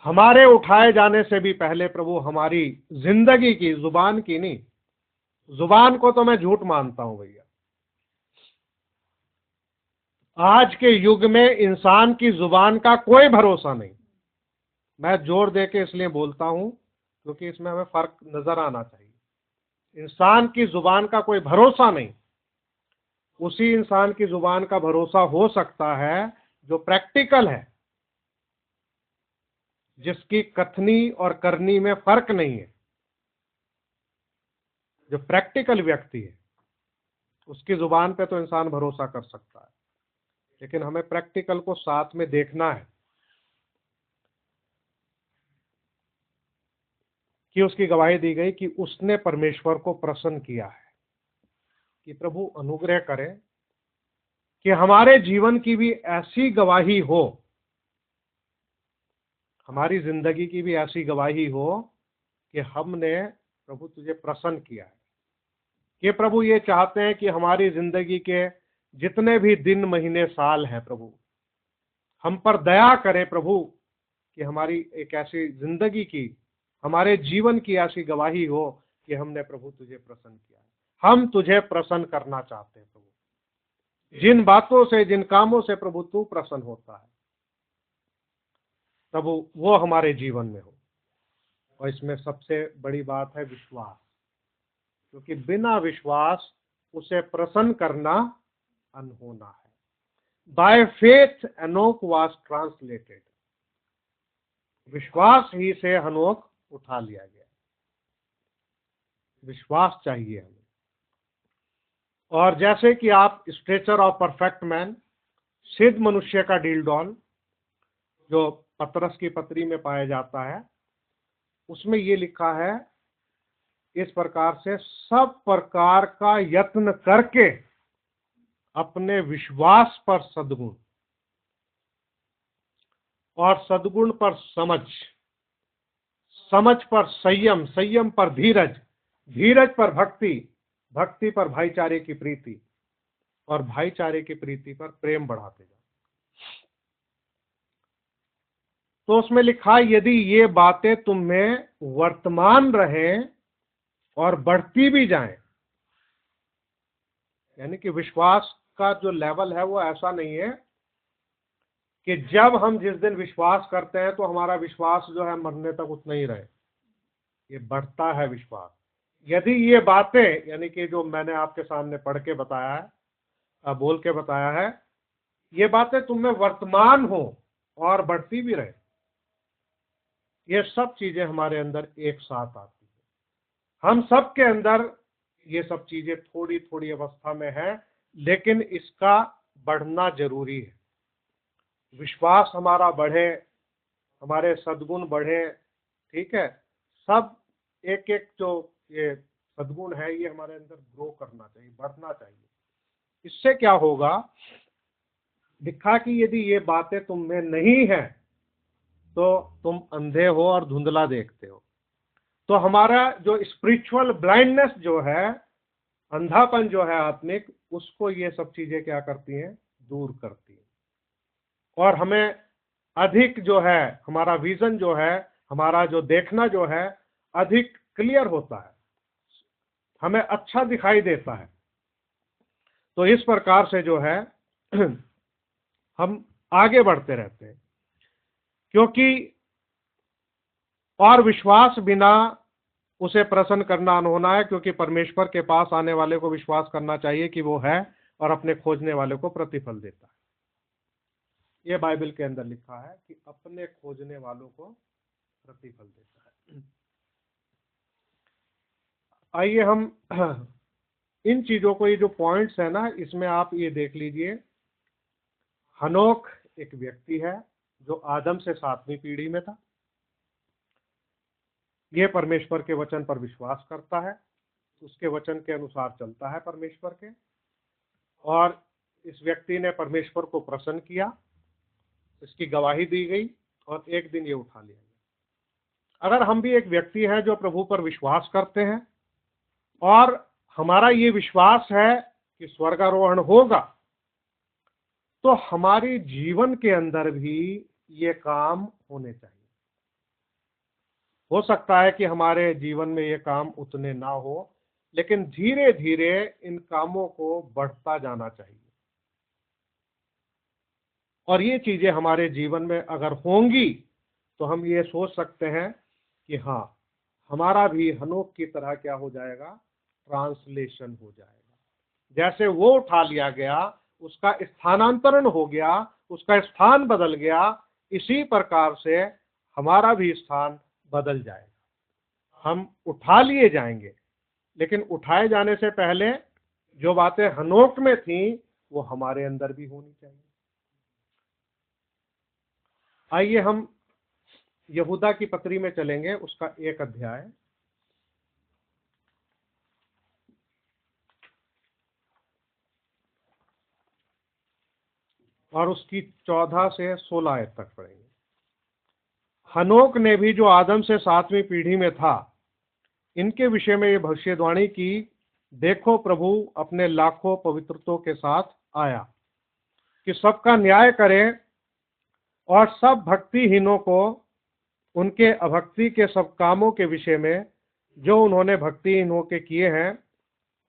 हमारे उठाए जाने से भी पहले प्रभु हमारी जिंदगी की, जुबान की नहीं, जुबान को तो मैं झूठ मानता हूं भैया। आज के युग में इंसान की जुबान का कोई भरोसा नहीं। मैं जोर दे के इसलिए बोलता हूं क्योंकि इसमें हमें फर्क नजर आना चाहिए। इंसान की जुबान का कोई भरोसा नहीं। उसी इंसान की जुबान का भरोसा हो सकता है जो प्रैक्टिकल है, जिसकी कथनी और करनी में फर्क नहीं है। जो प्रैक्टिकल व्यक्ति है उसकी जुबान पे तो इंसान भरोसा कर सकता है, लेकिन हमें प्रैक्टिकल को साथ में देखना है कि उसकी गवाही दी गई कि उसने परमेश्वर को प्रसन्न किया है। कि प्रभु अनुग्रह करे कि हमारे जीवन की भी ऐसी गवाही हो, हमारी जिंदगी की भी ऐसी गवाही हो कि हमने प्रभु तुझे प्रसन्न किया है। कि प्रभु ये चाहते हैं कि हमारी जिंदगी के जितने भी दिन, महीने, साल हैं प्रभु, हम पर दया करे प्रभु, कि हमारी एक ऐसी जिंदगी की, हमारे जीवन की ऐसी गवाही हो कि हमने प्रभु तुझे प्रसन्न किया है। हम तुझे प्रसन्न करना चाहते हैं प्रभु। जिन बातों से, जिन कामों से प्रभु तू प्रसन्न होता है प्रभु, वो हमारे जीवन में हो। और इसमें सबसे बड़ी बात है विश्वास। क्योंकि बिना विश्वास उसे प्रसन्न करना अनहोना है। Bye faith Enoch was translated, विश्वास ही से हनोक उठा लिया गया। विश्वास चाहिए हमें। और जैसे कि आप स्ट्रेचर ऑफ परफेक्ट मैन, सिद्ध मनुष्य का डीलडॉल, जो पतरस की पत्री में पाया जाता है, उसमें ये लिखा है इस प्रकार से, सब प्रकार का यत्न करके अपने विश्वास पर सद्गुण, और सद्गुण पर समझ, समझ पर संयम, संयम पर धीरज, धीरज पर भक्ति, भक्ति पर भाईचारे की प्रीति, और भाईचारे की प्रीति पर प्रेम बढ़ाते जाओ। तो उसमें लिखा, यदि ये बातें तुम में वर्तमान रहें और बढ़ती भी जाएं, यानी कि विश्वास का जो लेवल है वो ऐसा नहीं है कि जब हम जिस दिन विश्वास करते हैं तो हमारा विश्वास जो है मरने तक उतना ही रहे, ये बढ़ता है विश्वास। यदि ये बातें, यानी कि जो मैंने आपके सामने पढ़ के बताया है, बोल के बताया है, ये बातें तुम में वर्तमान हो और बढ़ती भी रहे, ये सब चीजें हमारे अंदर एक साथ आती है। हम सब के अंदर ये सब चीजें थोड़ी थोड़ी अवस्था में है, लेकिन इसका बढ़ना जरूरी है। विश्वास हमारा बढ़े, हमारे सद्गुण बढ़े, ठीक है, सब एक एक जो ये सद्गुण है ये हमारे अंदर ग्रो करना चाहिए, बढ़ना चाहिए। इससे क्या होगा, लिखा कि यदि ये बातें तुम में नहीं है तो तुम अंधे हो और धुंधला देखते हो। तो हमारा जो स्पिरिचुअल ब्लाइंडनेस जो है, अंधापन जो है आत्मिक, उसको ये सब चीजें क्या करती हैं, दूर करती हैं, और हमें अधिक जो है, हमारा विजन जो है, हमारा जो देखना जो है अधिक क्लियर होता है, हमें अच्छा दिखाई देता है। तो इस प्रकार से जो है हम आगे बढ़ते रहते हैं, क्योंकि और विश्वास बिना उसे प्रसन्न करना अनहोना है, क्योंकि परमेश्वर के पास आने वाले को विश्वास करना चाहिए कि वो है और अपने खोजने वाले को प्रतिफल देता है। ये बाइबल के अंदर लिखा है कि अपने खोजने वालों को प्रतिफल देता है। आइए हम इन चीजों को, ये जो पॉइंट्स है ना, इसमें आप ये देख लीजिए। हनोक एक व्यक्ति है जो आदम से 7वीं पीढ़ी में था। ये परमेश्वर के वचन पर विश्वास करता है, उसके वचन के अनुसार चलता है परमेश्वर के, और इस व्यक्ति ने परमेश्वर को प्रसन्न किया, इसकी गवाही दी गई, और एक दिन ये उठा लिया गया। अगर हम भी एक व्यक्ति है जो प्रभु पर विश्वास करते हैं और हमारा ये विश्वास है कि स्वर्गारोहण होगा, तो हमारी जीवन के अंदर भी ये काम होने चाहिए। हो सकता है कि हमारे जीवन में ये काम उतने ना हो, लेकिन धीरे धीरे इन कामों को बढ़ता जाना चाहिए, और ये चीजें हमारे जीवन में अगर होंगी तो हम ये सोच सकते हैं कि हाँ, हमारा भी हनोक की तरह क्या हो जाएगा, ट्रांसलेशन हो जाएगा। जैसे वो उठा लिया गया, उसका स्थानांतरण हो गया, उसका स्थान बदल गया, इसी प्रकार से हमारा भी स्थान बदल जाएगा। हम उठा लिए जाएंगे, लेकिन उठाए जाने से पहले जो बातें हनोक में थी वो हमारे अंदर भी होनी चाहिए। आइए हम यहूदा की पत्री में चलेंगे, उसका 1 अध्याय, और उसकी 14 से 16 आयत तक पढ़ेंगे। हनोक ने भी जो आदम से 7वीं पीढ़ी में था, इनके विषय में ये भविष्यवाणी की, देखो प्रभु अपने लाखों पवित्रतों के साथ आया कि सबका न्याय करे और सब भक्तिहीनों को उनके अभक्ति के सब कामों के विषय में जो उन्होंने भक्तिहीन होकर किए हैं,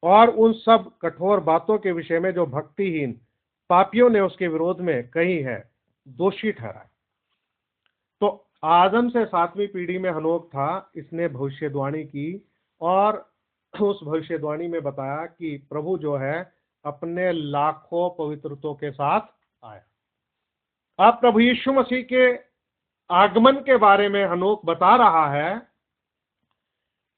और उन सब कठोर बातों के विषय में जो भक्तिहीन पापियों ने उसके विरोध में कही है, दोषी ठहराए। तो आदम से 7वीं पीढ़ी में हनोक था, इसने भविष्यवाणी की, और उस भविष्यवाणी में बताया कि प्रभु जो है अपने लाखों पवित्रतों के साथ आया। अब प्रभु यीशु मसीह के आगमन के बारे में हनोक बता रहा है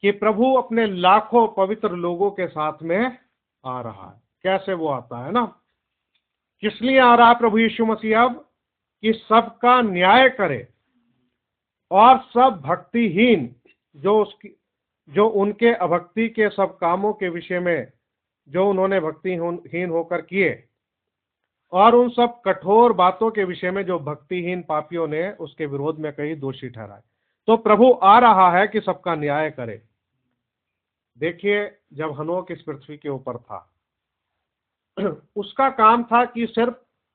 कि प्रभु अपने लाखों पवित्र लोगों के साथ में आ रहा है। कैसे वो आता है ना, किस लिए आ रहा है प्रभु यीशु मसीह? अब कि सबका न्याय करे और सब भक्तिहीन जो उनके अभक्ति के सब कामों के विषय में जो उन्होंने भक्तिहीन होकर किए, और उन सब कठोर बातों के विषय में जो भक्तिहीन पापियों ने उसके विरोध में कही, दोषी ठहराए। तो प्रभु आ रहा है कि सबका न्याय करे। देखिए, जब हनोक इस पृथ्वी के ऊपर था, उसका काम था कि सिर्फ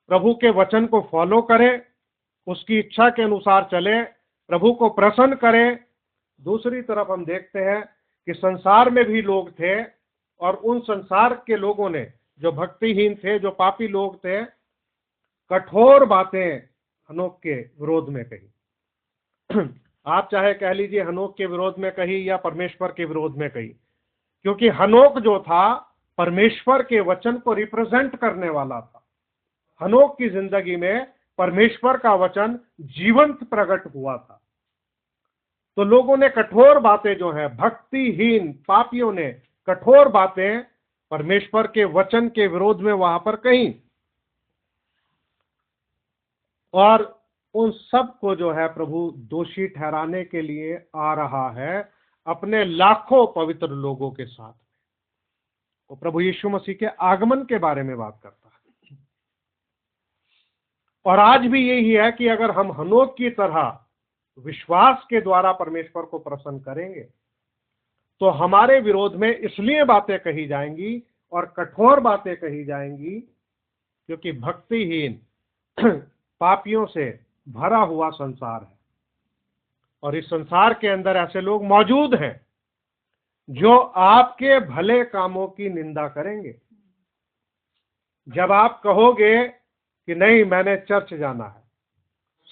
प्रभु के वचन को फॉलो करे, उसकी इच्छा के अनुसार चले, प्रभु को प्रसन्न करे। दूसरी तरफ हम देखते हैं कि संसार में भी लोग थे, और उन संसार के लोगों ने, जो भक्तिहीन थे, जो पापी लोग थे, कठोर बातें हनोक के विरोध में कही। आप चाहे कह लीजिए हनोक के विरोध में कही या परमेश्वर के विरोध में कही, क्योंकि हनोक जो था परमेश्वर के वचन को रिप्रेजेंट करने वाला था। हनोक की जिंदगी में परमेश्वर का वचन जीवंत प्रकट हुआ था। तो लोगों ने कठोर बातें जो है, भक्तिहीन पापियों ने कठोर बातें परमेश्वर के वचन के विरोध में वहां पर कही, और उन सब को जो है प्रभु दोषी ठहराने के लिए आ रहा है अपने लाखों पवित्र लोगों के साथ। वो प्रभु यीशु मसीह के आगमन के बारे में बात करता है। और आज भी यही है कि अगर हम हनोक की तरह विश्वास के द्वारा परमेश्वर को प्रसन्न करेंगे, तो हमारे विरोध में इसलिए बातें कही जाएंगी और कठोर बातें कही जाएंगी क्योंकि भक्तिहीन पापियों से भरा हुआ संसार है, और इस संसार के अंदर ऐसे लोग मौजूद हैं जो आपके भले कामों की निंदा करेंगे। जब आप कहोगे कि नहीं, मैंने चर्च जाना है,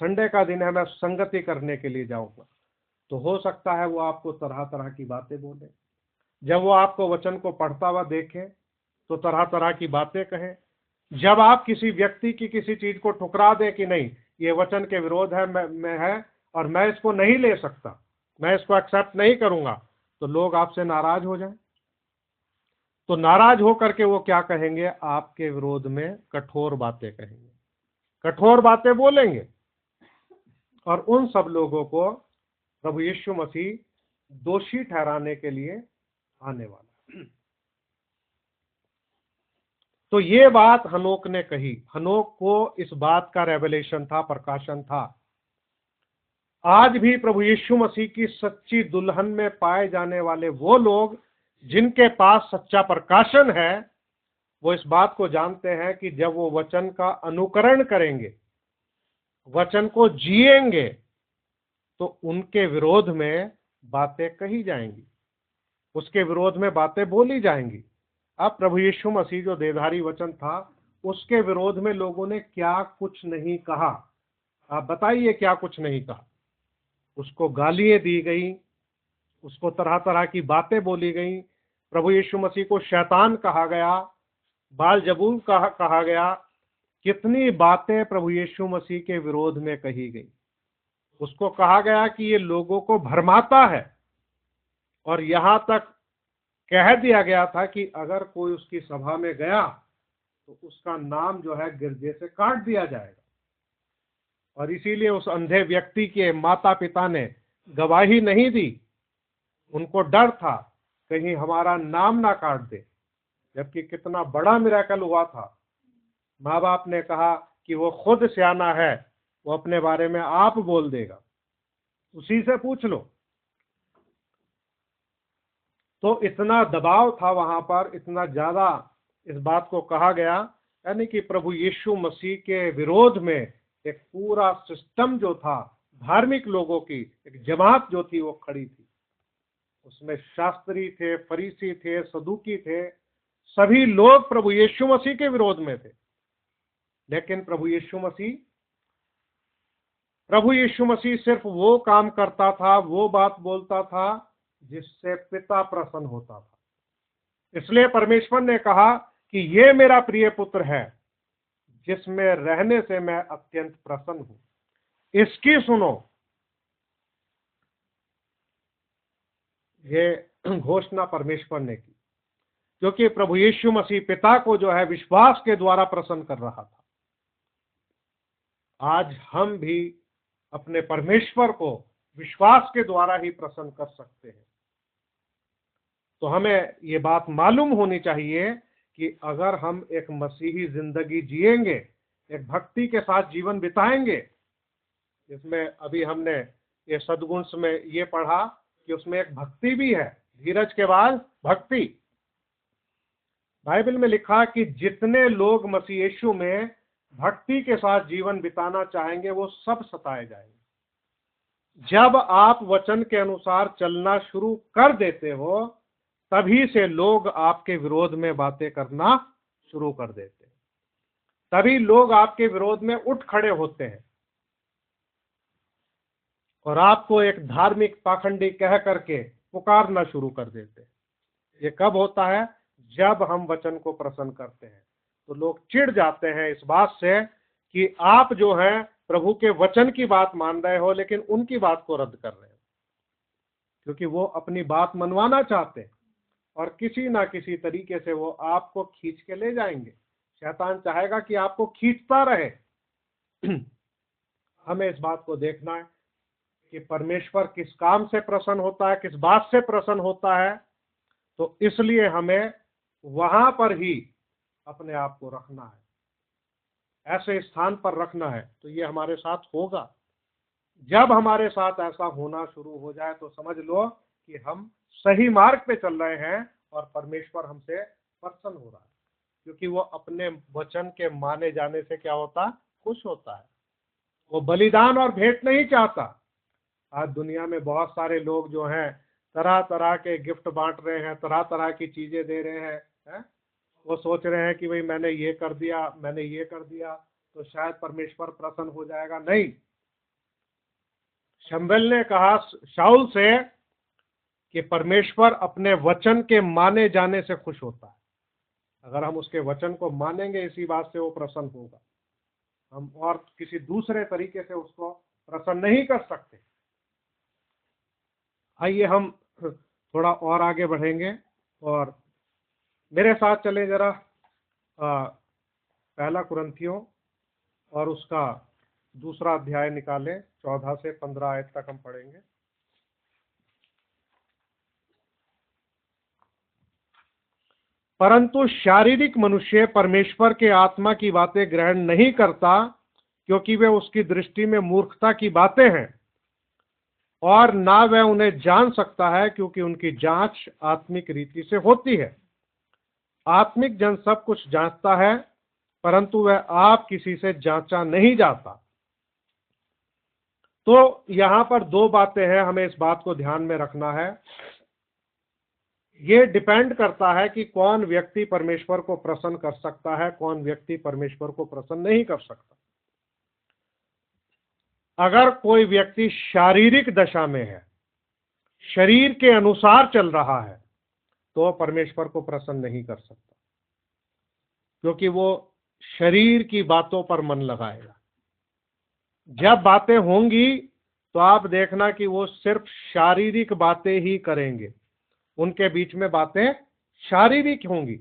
संडे का दिन है, मैं संगति करने के लिए जाऊंगा, तो हो सकता है वो आपको तरह तरह की बातें बोले। जब वो आपको वचन को पढ़ता हुआ देखें तो तरह तरह की बातें कहें। जब आप किसी व्यक्ति की किसी चीज को ठुकरा दें कि नहीं, ये वचन के विरोध है, मैं है और मैं इसको नहीं ले सकता, मैं इसको एक्सेप्ट नहीं करूंगा, तो लोग आपसे नाराज हो जाएं। तो नाराज होकर के वो क्या कहेंगे? आपके विरोध में कठोर बातें कहेंगे, कठोर बातें बोलेंगे, और उन सब लोगों को प्रभु यीशु मसीह दोषी ठहराने के लिए आने वाला है। तो ये बात हनोक ने कही। हनोक को इस बात का रेवलेशन था, प्रकाशन था। आज भी प्रभु यीशु मसीह की सच्ची दुल्हन में पाए जाने वाले वो लोग जिनके पास सच्चा प्रकाशन है, वो इस बात को जानते हैं कि जब वो वचन का अनुकरण करेंगे, वचन को जिएंगे, तो उनके विरोध में बातें कही जाएंगी, उसके विरोध में बातें बोली जाएंगी। अब प्रभु यीशु मसीह जो देहधारी वचन था, उसके विरोध में लोगों ने क्या कुछ नहीं कहा। आप बताइए क्या कुछ नहीं कहा? उसको गालियां दी गई, उसको तरह तरह की बातें बोली गई। प्रभु यीशु मसीह को शैतान कहा गया, बालजबूल कहा गया। कितनी बातें प्रभु यीशु मसीह के विरोध में कही गई। उसको कहा गया कि ये लोगों को भरमाता है, और यहां तक कह दिया गया था कि अगर कोई उसकी सभा में गया तो उसका नाम जो है गिरजे से काट दिया जाएगा। और इसीलिए उस अंधे व्यक्ति के माता पिता ने गवाही नहीं दी। उनको डर था कहीं हमारा नाम ना काट दे, जबकि कितना बड़ा मिरेकल हुआ था। माँ बाप ने कहा कि वो खुद सियाना है, वो अपने बारे में आप बोल देगा, उसी से पूछ लो। तो इतना दबाव था वहां पर, इतना ज्यादा इस बात को कहा गया, यानी कि प्रभु यीशु मसीह के विरोध में एक पूरा सिस्टम जो था, धार्मिक लोगों की एक जमात जो थी वो खड़ी थी। उसमें शास्त्री थे, फरीसी थे, सदूकी थे, सभी लोग प्रभु यीशु मसीह के विरोध में थे। लेकिन प्रभु यीशु मसीह सिर्फ वो काम करता था, वो बात बोलता था जिससे पिता प्रसन्न होता था। इसलिए परमेश्वर ने कहा कि ये मेरा प्रिय पुत्र है जिसमें रहने से मैं अत्यंत प्रसन्न हूं, इसकी सुनो। ये घोषणा परमेश्वर ने की, क्योंकि प्रभु यीशु मसीह पिता को जो है विश्वास के द्वारा प्रसन्न कर रहा था। आज हम भी अपने परमेश्वर को विश्वास के द्वारा ही प्रसन्न कर सकते हैं। तो हमें ये बात मालूम होनी चाहिए कि अगर हम एक मसीही जिंदगी जिएंगे, एक भक्ति के साथ जीवन बिताएंगे, इसमें अभी हमने ये सद्गुण में ये पढ़ा कि उसमें एक भक्ति भी है, धीरज के बाद भक्ति। बाइबल में लिखा कि जितने लोग मसीह यीशु में भक्ति के साथ जीवन बिताना चाहेंगे वो सब सताए जाएंगे। जब आप वचन के अनुसार चलना शुरू कर देते हो, तभी से लोग आपके विरोध में बातें करना शुरू कर देते हैं, तभी लोग आपके विरोध में उठ खड़े होते हैं और आपको एक धार्मिक पाखंडी कह करके पुकारना शुरू कर देते हैं। ये कब होता है? जब हम वचन को प्रसन्न करते हैं तो लोग चिढ़ जाते हैं इस बात से कि आप जो है प्रभु के वचन की बात मान रहे हो लेकिन उनकी बात को रद्द कर रहे हो, क्योंकि वो अपनी बात मनवाना चाहते हैं और किसी ना किसी तरीके से वो आपको खींच के ले जाएंगे। शैतान चाहेगा कि आपको खींचता रहे। हमें इस बात को देखना है कि परमेश्वर किस काम से प्रसन्न होता है, किस बात से प्रसन्न होता है, तो इसलिए हमें वहां पर ही अपने आप को रखना है, ऐसे स्थान पर रखना है। तो ये हमारे साथ होगा। जब हमारे साथ ऐसा होना शुरू हो जाए तो समझ लो कि हम सही मार्ग पे चल रहे हैं और परमेश्वर हमसे प्रसन्न हो रहा है, क्योंकि वो अपने वचन के माने जाने से क्या होता? खुश होता है। वो बलिदान और भेंट नहीं चाहता। आज दुनिया में बहुत सारे लोग जो हैं तरह तरह के गिफ्ट बांट रहे हैं, तरह तरह की चीजें दे रहे हैं, वो सोच रहे हैं कि भाई मैंने ये कर दिया, मैंने ये कर दिया तो शायद परमेश्वर प्रसन्न हो जाएगा। नहीं, शमूएल ने कहा शाऊल से कि परमेश्वर अपने वचन के माने जाने से खुश होता है। अगर हम उसके वचन को मानेंगे, इसी बात से वो प्रसन्न होगा। हम और किसी दूसरे तरीके से उसको प्रसन्न नहीं कर सकते। आइए हम थोड़ा और आगे बढ़ेंगे और मेरे साथ चले जरा पहला कुरिन्थियों और उसका दूसरा अध्याय निकालें, 14 से 15 आयत तक हम पढ़ेंगे। परंतु शारीरिक मनुष्य परमेश्वर के आत्मा की बातें ग्रहण नहीं करता, क्योंकि वे उसकी दृष्टि में मूर्खता की बातें हैं और ना वह उन्हें जान सकता है, क्योंकि उनकी जांच आत्मिक रीति से होती है। आत्मिक जन सब कुछ जांचता है, परंतु वह आप किसी से जांचा नहीं जाता। तो यहां पर दो बातें हैं, हमें इस बात को ध्यान में रखना है। ये डिपेंड करता है कि कौन व्यक्ति परमेश्वर को प्रसन्न कर सकता है, कौन व्यक्ति परमेश्वर को प्रसन्न नहीं कर सकता। अगर कोई व्यक्ति शारीरिक दशा में है, शरीर के अनुसार चल रहा है, तो परमेश्वर को प्रसन्न नहीं कर सकता, क्योंकि वो शरीर की बातों पर मन लगाएगा। जब बातें होंगी तो आप देखना कि वो सिर्फ शारीरिक बातें ही करेंगे। उनके बीच में बातें शारीरिक होंगी,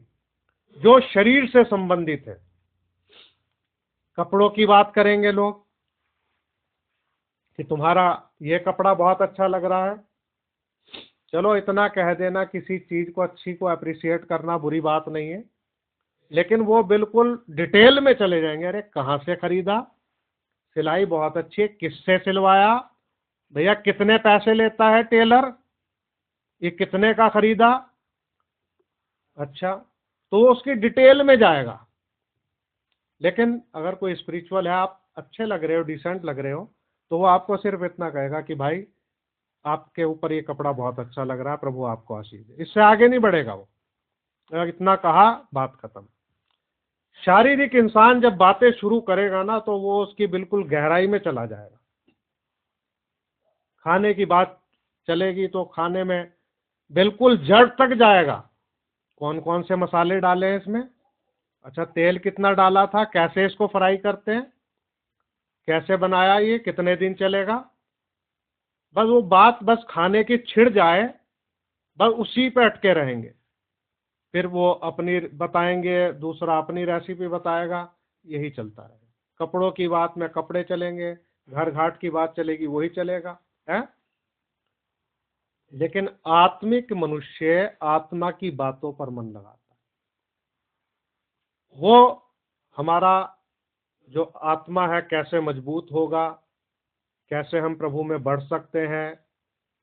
जो शरीर से संबंधित है। कपड़ों की बात करेंगे लोग कि तुम्हारा ये कपड़ा बहुत अच्छा लग रहा है। चलो इतना कह देना, किसी चीज को अच्छी को अप्रिशिएट करना बुरी बात नहीं है, लेकिन वो बिल्कुल डिटेल में चले जाएंगे। अरे कहाँ से खरीदा, सिलाई बहुत अच्छी है, किससे सिलवाया, भैया कितने पैसे लेता है टेलर, ये कितने का खरीदा। अच्छा, तो वो उसकी डिटेल में जाएगा। लेकिन अगर कोई स्पिरिचुअल है, आप अच्छे लग रहे हो, डिसेंट लग रहे हो, तो वो आपको सिर्फ इतना कहेगा कि भाई आपके ऊपर ये कपड़ा बहुत अच्छा लग रहा है, प्रभु आपको आशीष दे। इससे आगे नहीं बढ़ेगा वो। अगर इतना कहा, बात खत्म। शारीरिक इंसान जब बातें शुरू करेगा ना, तो वो उसकी बिल्कुल गहराई में चला जाएगा। खाने की बात चलेगी तो खाने में बिल्कुल जड़ तक जाएगा, कौन कौन से मसाले डाले हैं इसमें, अच्छा तेल कितना डाला था, कैसे इसको फ्राई करते हैं, कैसे बनाया, ये कितने दिन चलेगा, बस वो बात बस खाने की छिड़ जाए, बस उसी पे अटके रहेंगे। फिर वो अपनी बताएंगे, दूसरा अपनी रेसिपी बताएगा, यही चलता रहेगा। कपड़ों की बात में कपड़े चलेंगे, घर घाट की बात चलेगी, वही चलेगा है। लेकिन आत्मिक मनुष्य आत्मा की बातों पर मन लगाता है। वो हमारा जो आत्मा है कैसे मजबूत होगा, कैसे हम प्रभु में बढ़ सकते हैं,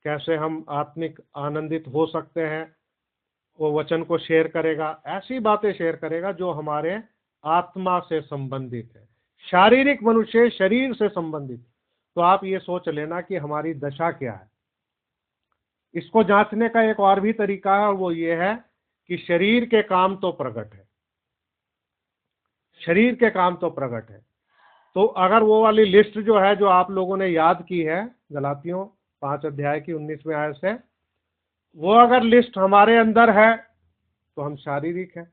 कैसे हम आत्मिक आनंदित हो सकते हैं, वो वचन को शेयर करेगा, ऐसी बातें शेयर करेगा जो हमारे आत्मा से संबंधित है। शारीरिक मनुष्य शरीर से संबंधित, तो आप ये सोच लेना कि हमारी दशा क्या है। इसको जांचने का एक और भी तरीका है, और वो ये है कि शरीर के काम तो प्रकट है, शरीर के काम तो प्रकट है। तो अगर वो वाली लिस्ट जो है, जो आप लोगों ने याद की है गलातियों 5 अध्याय की 19वें आयत से, वो अगर लिस्ट हमारे अंदर है तो हम शारीरिक हैं,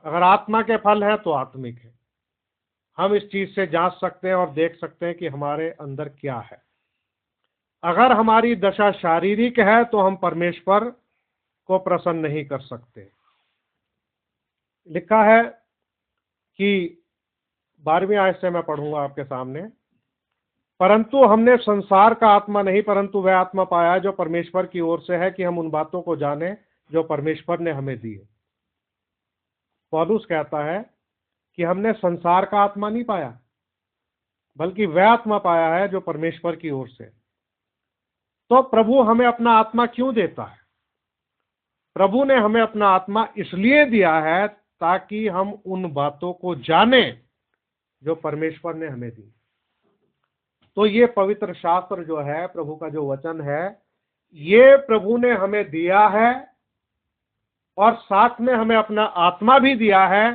अगर आत्मा के फल है तो आत्मिक है। हम इस चीज से जांच सकते हैं और देख सकते हैं कि हमारे अंदर क्या है। अगर हमारी दशा शारीरिक है तो हम परमेश्वर को प्रसन्न नहीं कर सकते। लिखा है कि 12वीं आयत से मैं पढ़ूंगा आपके सामने, परंतु हमने संसार का आत्मा नहीं परंतु वह आत्मा पाया जो परमेश्वर की ओर से है, कि हम उन बातों को जाने जो परमेश्वर ने हमें दी है। पौलुस कहता है कि हमने संसार का आत्मा नहीं पाया, बल्कि वह आत्मा पाया है जो परमेश्वर की ओर से। तो प्रभु हमें अपना आत्मा क्यों देता है? प्रभु ने हमें अपना आत्मा इसलिए दिया है ताकि हम उन बातों को जाने जो परमेश्वर ने हमें दी। तो ये पवित्र शास्त्र जो है, प्रभु का जो वचन है, ये प्रभु ने हमें दिया है, और साथ में हमें अपना आत्मा भी दिया है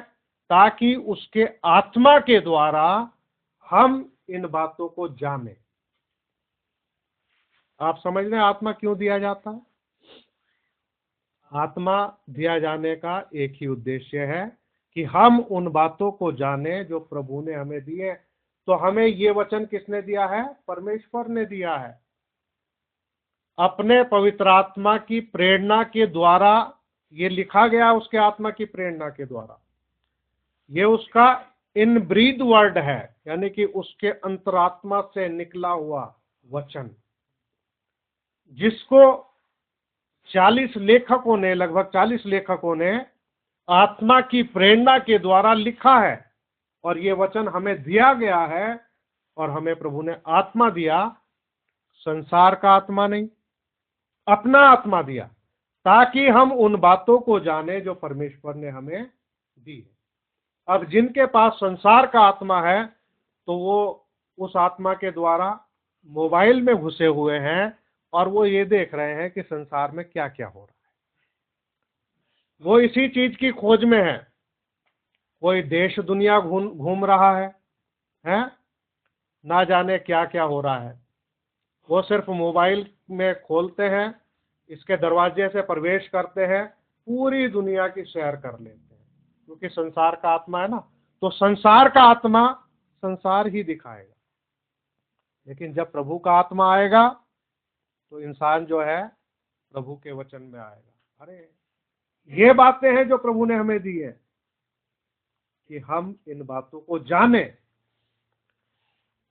ताकि उसके आत्मा के द्वारा हम इन बातों को जाने। आप समझ रहे हैं आत्मा क्यों दिया जाता है? आत्मा दिया जाने का एक ही उद्देश्य है कि हम उन बातों को जाने जो प्रभु ने हमें दिए। तो हमें ये वचन किसने दिया है? परमेश्वर ने दिया है, अपने पवित्र आत्मा की प्रेरणा के द्वारा। ये लिखा गया उसके आत्मा की प्रेरणा के द्वारा। ये उसका इनब्रीद वर्ड है, यानी कि उसके अंतरात्मा से निकला हुआ वचन, जिसको 40 लेखकों ने, लगभग 40 लेखकों ने आत्मा की प्रेरणा के द्वारा लिखा है। और ये वचन हमें दिया गया है, और हमें प्रभु ने आत्मा दिया, संसार का आत्मा नहीं, अपना आत्मा दिया, ताकि हम उन बातों को जाने जो परमेश्वर ने हमें दी है। अब जिनके पास संसार का आत्मा है, तो वो उस आत्मा के द्वारा मोबाइल में घुसे हुए हैं, और वो ये देख रहे हैं कि संसार में क्या क्या हो रहा है। वो इसी चीज की खोज में है। कोई देश दुनिया घूम रहा है, ना जाने क्या क्या हो रहा है। वो सिर्फ मोबाइल में खोलते हैं, इसके दरवाजे से प्रवेश करते हैं, पूरी दुनिया की सैर कर लेते हैं, क्योंकि संसार का आत्मा है ना। तो संसार का आत्मा संसार ही दिखाएगा, लेकिन जब प्रभु का आत्मा आएगा तो इंसान जो है प्रभु के वचन में आएगा। अरे ये बातें हैं जो प्रभु ने हमें दी है कि हम इन बातों को जाने।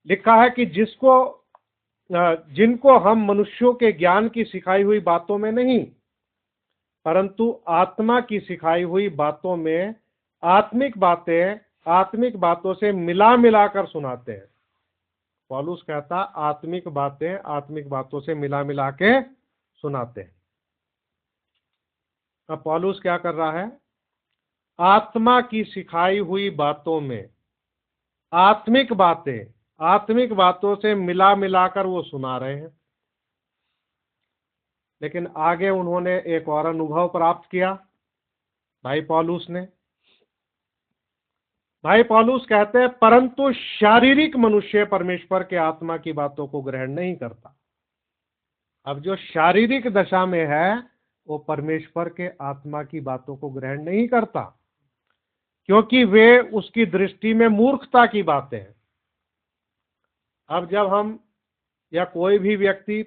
लिखा है कि जिनको हम मनुष्यों के ज्ञान की सिखाई हुई बातों में नहीं, परंतु आत्मा की सिखाई हुई बातों में आत्मिक बातों से मिला मिलाकर सुनाते हैं। पौलुस कहता आत्मिक बातों से मिला मिला के सुनाते हैं। अब पौलुस क्या कर रहा है? आत्मा की सिखाई हुई बातों में आत्मिक बातों से मिला मिलाकर वो सुना रहे हैं। लेकिन आगे उन्होंने एक और अनुभव प्राप्त किया भाई पौलुस कहते हैं, परंतु शारीरिक मनुष्य परमेश्वर के आत्मा की बातों को ग्रहण नहीं करता। अब जो शारीरिक दशा में है, वो परमेश्वर के आत्मा की बातों को ग्रहण नहीं करता, क्योंकि वे उसकी दृष्टि में मूर्खता की बातें हैं। अब जब हम या कोई भी व्यक्ति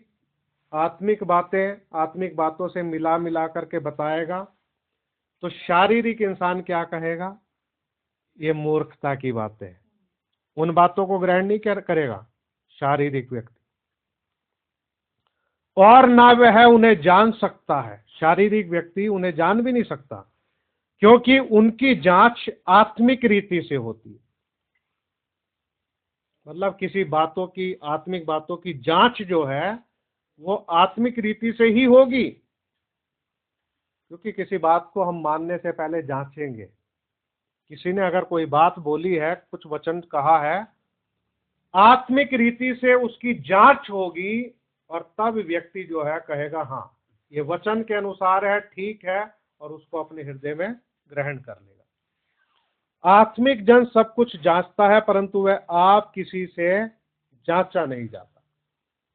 आत्मिक बातों से मिला मिला करके बताएगा, तो शारीरिक इंसान क्या कहेगा? ये मूर्खता की बातें हैं। उन बातों को ग्रहण नहीं करेगा शारीरिक व्यक्ति, और ना वह उन्हें जान सकता है। शारीरिक व्यक्ति उन्हें जान भी नहीं सकता, क्योंकि उनकी जांच आत्मिक रीति से होती है। मतलब किसी बातों की, आत्मिक बातों की जांच जो है वो आत्मिक रीति से ही होगी, क्योंकि किसी बात को हम मानने से पहले जांचेंगे। किसी ने अगर कोई बात बोली है, कुछ वचन कहा है, आत्मिक रीति से उसकी जांच होगी, और तब व्यक्ति जो है कहेगा हाँ ये वचन के अनुसार है, ठीक है, और उसको अपने हृदय में ग्रहण कर लेगा। आत्मिक जन सब कुछ जांचता है, परंतु वह आप किसी से जांचा नहीं जाता।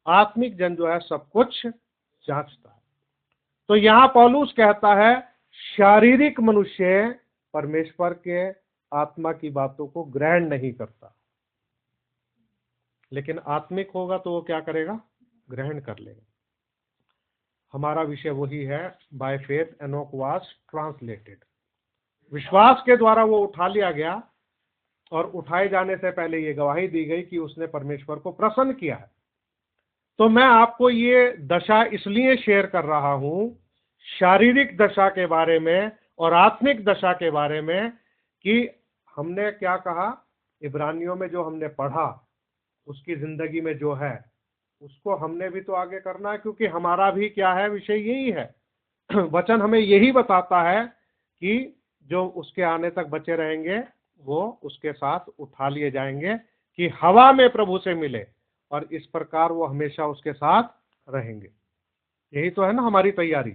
आत्मिक जन जो है सब कुछ जांचता है। तो यहां पौलुस कहता है शारीरिक मनुष्य परमेश्वर के आत्मा की बातों को ग्रहण नहीं करता, लेकिन आत्मिक होगा तो वो क्या करेगा? ग्रहण कर लेगा। हमारा विषय वही है, bye faith Enoch was translated. विश्वास के द्वारा वो उठा लिया गया, और उठाए जाने से पहले ये गवाही दी गई कि उसने परमेश्वर को प्रसन्न किया है। तो मैं आपको ये दशा इसलिए शेयर कर रहा हूं, शारीरिक दशा के बारे में और आत्मिक दशा के बारे में, कि हमने क्या कहा, इब्रानियों में जो हमने पढ़ा उसकी जिंदगी में जो है उसको हमने भी तो आगे करना है, क्योंकि हमारा भी क्या है, विषय यही है। वचन हमें यही बताता है कि जो उसके आने तक बचे रहेंगे वो उसके साथ उठा लिए जाएंगे, कि हवा में प्रभु से मिले, और इस प्रकार वो हमेशा उसके साथ रहेंगे। यही तो है ना हमारी तैयारी।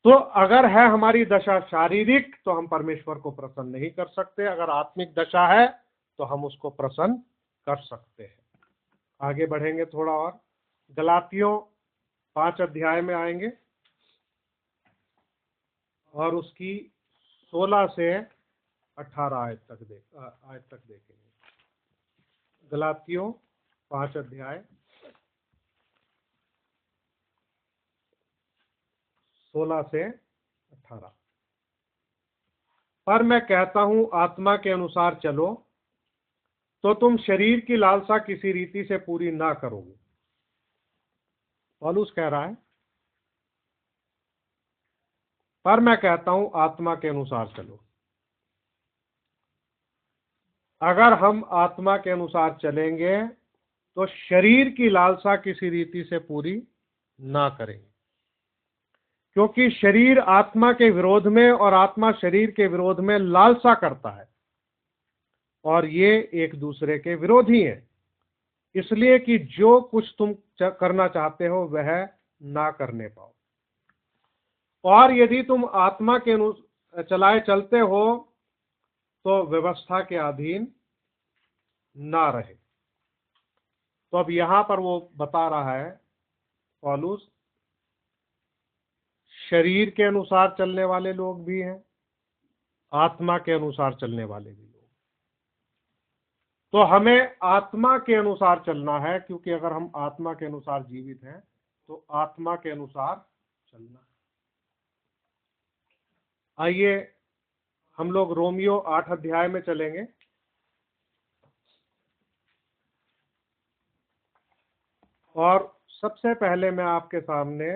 तो अगर है हमारी दशा शारीरिक, तो हम परमेश्वर को प्रसन्न नहीं कर सकते। अगर आत्मिक दशा है तो हम उसको प्रसन्न कर सकते हैं। आगे बढ़ेंगे थोड़ा और, गलातियों 5 अध्याय में आएंगे और उसकी 16 से 18 आयत तक देखेंगे। गलातियों 5 अध्याय 16 से 18। पर मैं कहता हूं आत्मा के अनुसार चलो, तो तुम शरीर की लालसा किसी रीति से पूरी ना करोगे। पौलुस कह रहा है, पर मैं कहता हूं आत्मा के अनुसार चलो। अगर हम आत्मा के अनुसार चलेंगे तो शरीर की लालसा किसी रीति से पूरी ना करेंगे, क्योंकि शरीर आत्मा के विरोध में और आत्मा शरीर के विरोध में लालसा करता है, और ये एक दूसरे के विरोधी हैं, इसलिए कि जो कुछ तुम करना चाहते हो वह ना करने पाओ। और यदि तुम आत्मा के चलाए चलते हो तो व्यवस्था के अधीन ना रहे। तो अब यहां पर वो बता रहा है पौलुस, शरीर के अनुसार चलने वाले लोग भी हैं, आत्मा के अनुसार चलने वाले भी लोग। तो हमें आत्मा के अनुसार चलना है, क्योंकि अगर हम आत्मा के अनुसार जीवित हैं तो आत्मा के अनुसार चलना। आइए हम लोग रोमियो 8 अध्याय में चलेंगे, और सबसे पहले मैं आपके सामने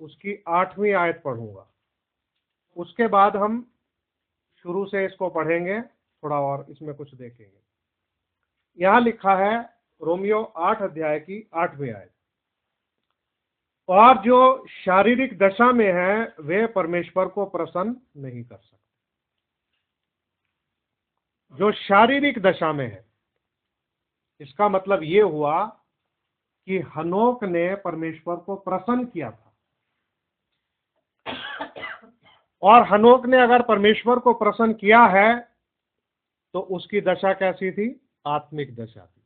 उसकी 8वीं आयत पढ़ूंगा। उसके बाद हम शुरू से इसको पढ़ेंगे थोड़ा और इसमें कुछ देखेंगे। यहां लिखा है रोमियो 8 अध्याय की 8वीं आयत, और जो शारीरिक दशा में है वे परमेश्वर को प्रसन्न नहीं कर सकते। जो शारीरिक दशा में है, इसका मतलब ये हुआ कि हनोक ने परमेश्वर को प्रसन्न किया था, और हनोक ने अगर परमेश्वर को प्रसन्न किया है तो उसकी दशा कैसी थी? आत्मिक दशा थी,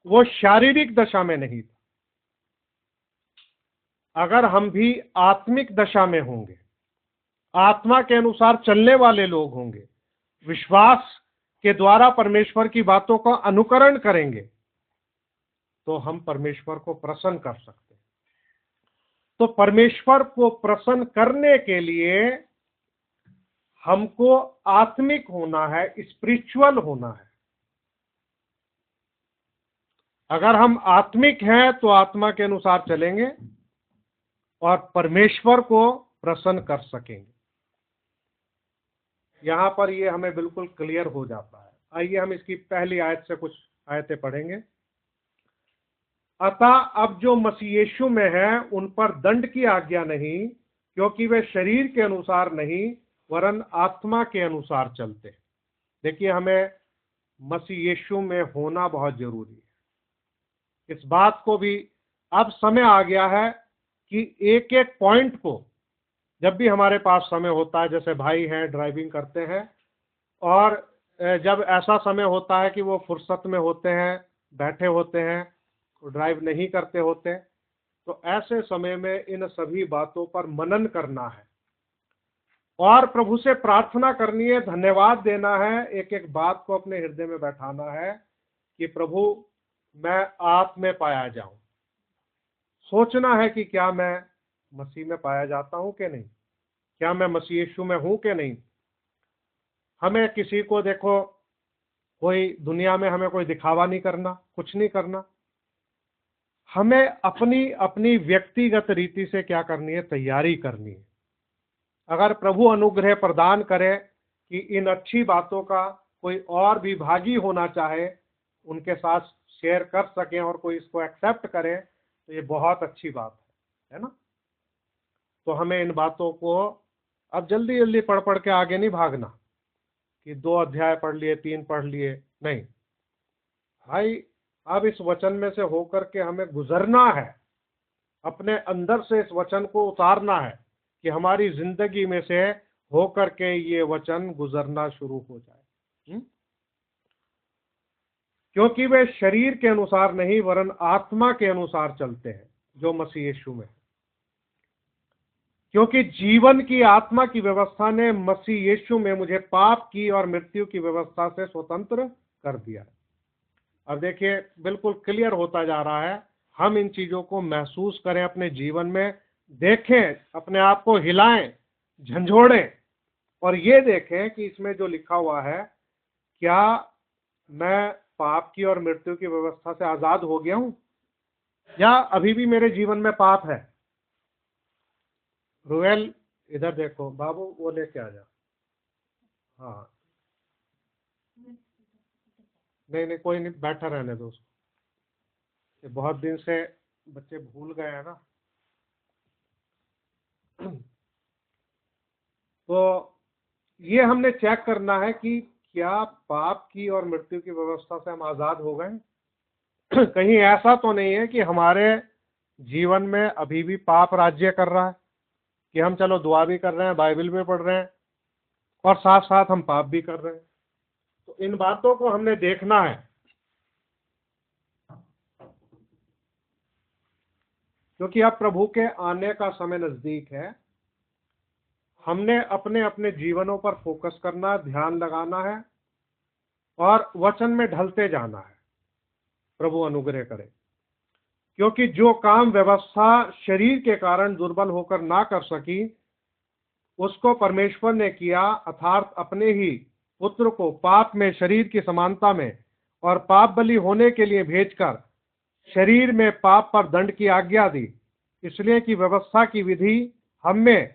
वो शारीरिक दशा में नहीं था। अगर हम भी आत्मिक दशा में होंगे, आत्मा के अनुसार चलने वाले लोग होंगे, विश्वास के द्वारा परमेश्वर की बातों का अनुकरण करेंगे, तो हम परमेश्वर को प्रसन्न कर सकते हैं। तो परमेश्वर को प्रसन्न करने के लिए हमको आत्मिक होना है, स्पिरिचुअल होना है। अगर हम आत्मिक हैं तो आत्मा के अनुसार चलेंगे और परमेश्वर को प्रसन्न कर सकेंगे। यहां पर ये हमें बिल्कुल क्लियर हो जाता है। आइए हम इसकी पहली आयत से कुछ आयतें पढ़ेंगे। अतः अब जो मसीह यीशु में है उन पर दंड की आज्ञा नहीं, क्योंकि वे शरीर के अनुसार नहीं वरन आत्मा के अनुसार चलते। देखिए, हमें मसीह यीशु में होना बहुत जरूरी है। इस बात को भी अब समय आ गया है कि एक एक पॉइंट को, जब भी हमारे पास समय होता है, जैसे भाई हैं ड्राइविंग करते हैं, और जब ऐसा समय होता है कि वो फुर्सत में होते हैं, बैठे होते हैं, ड्राइव नहीं करते होते, तो ऐसे समय में इन सभी बातों पर मनन करना है और प्रभु से प्रार्थना करनी है, धन्यवाद देना है, एक एक बात को अपने हृदय में बैठाना है कि प्रभु मैं आप में पाया जाऊं। सोचना है कि क्या मैं मसीह में पाया जाता हूं कि नहीं, क्या मैं मसीह यीशु में हूं कि नहीं। हमें किसी को, देखो, कोई दुनिया में हमें कोई दिखावा नहीं करना, कुछ नहीं करना। हमें अपनी अपनी व्यक्तिगत रीति से क्या करनी है, तैयारी करनी है। अगर प्रभु अनुग्रह प्रदान करे कि इन अच्छी बातों का कोई और भी भागी होना चाहे, उनके साथ शेयर कर सकें और कोई इसको एक्सेप्ट करे, तो ये बहुत अच्छी बात है ना। तो हमें इन बातों को अब जल्दी जल्दी पढ़ पढ़ के आगे नहीं भागना कि 2 अध्याय पढ़ लिए, 3 पढ़ लिए, नहीं भाई। अब इस वचन में से होकर के हमें गुजरना है, अपने अंदर से इस वचन को उतारना है कि हमारी जिंदगी में से होकर के ये वचन गुजरना शुरू हो जाए। क्योंकि वे शरीर के अनुसार नहीं वरन आत्मा के अनुसार चलते हैं जो मसीह यीशु में है। क्योंकि जीवन की आत्मा की व्यवस्था ने मसीह यीशु में मुझे पाप की और मृत्यु की व्यवस्था से स्वतंत्र कर दिया। अब देखिए, बिल्कुल क्लियर होता जा रहा है। हम इन चीजों को महसूस करें, अपने जीवन में देखें, अपने आप को हिलाएं, झंझोड़ें और ये देखें कि इसमें जो लिखा हुआ है, क्या मैं पाप की और मृत्यु की व्यवस्था से आजाद हो गया हूं या अभी भी मेरे जीवन में पाप है। रुएल, इधर देखो बाबू, वो लेके आ जा। हाँ, नहीं कोई नहीं, बैठा रहने दो उसको। बहुत दिन से बच्चे भूल गए हैं ना। तो ये हमने चेक करना है कि क्या पाप की और मृत्यु की व्यवस्था से हम आजाद हो गए। कहीं ऐसा तो नहीं है कि हमारे जीवन में अभी भी पाप राज्य कर रहा है, कि हम चलो दुआ भी कर रहे हैं, बाइबल भी पढ़ रहे हैं और साथ साथ हम पाप भी कर रहे हैं। तो इन बातों को हमने देखना है, क्योंकि अब प्रभु के आने का समय नजदीक है। हमने अपने अपने जीवनों पर फोकस करना, ध्यान लगाना है और वचन में ढलते जाना है। प्रभु अनुग्रह करे, क्योंकि जो काम व्यवस्था शरीर के कारण दुर्बल होकर ना कर सकी, उसको परमेश्वर ने किया, अर्थात अपने ही पुत्र को पाप में शरीर की समानता में और पाप बलि होने के लिए भेजकर शरीर में पाप पर दंड की आज्ञा दी, इसलिए कि व्यवस्था की विधि हम में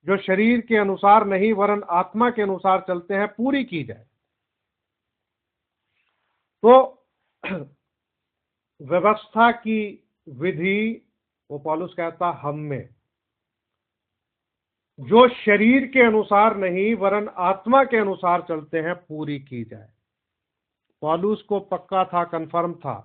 जो शरीर के अनुसार नहीं वरन आत्मा के अनुसार चलते हैं पूरी की जाए। तो व्यवस्था की विधि, वो पौलुस कहता हम में जो शरीर के अनुसार नहीं वरन आत्मा के अनुसार चलते हैं पूरी की जाए। पौलुस को पक्का था, कंफर्म था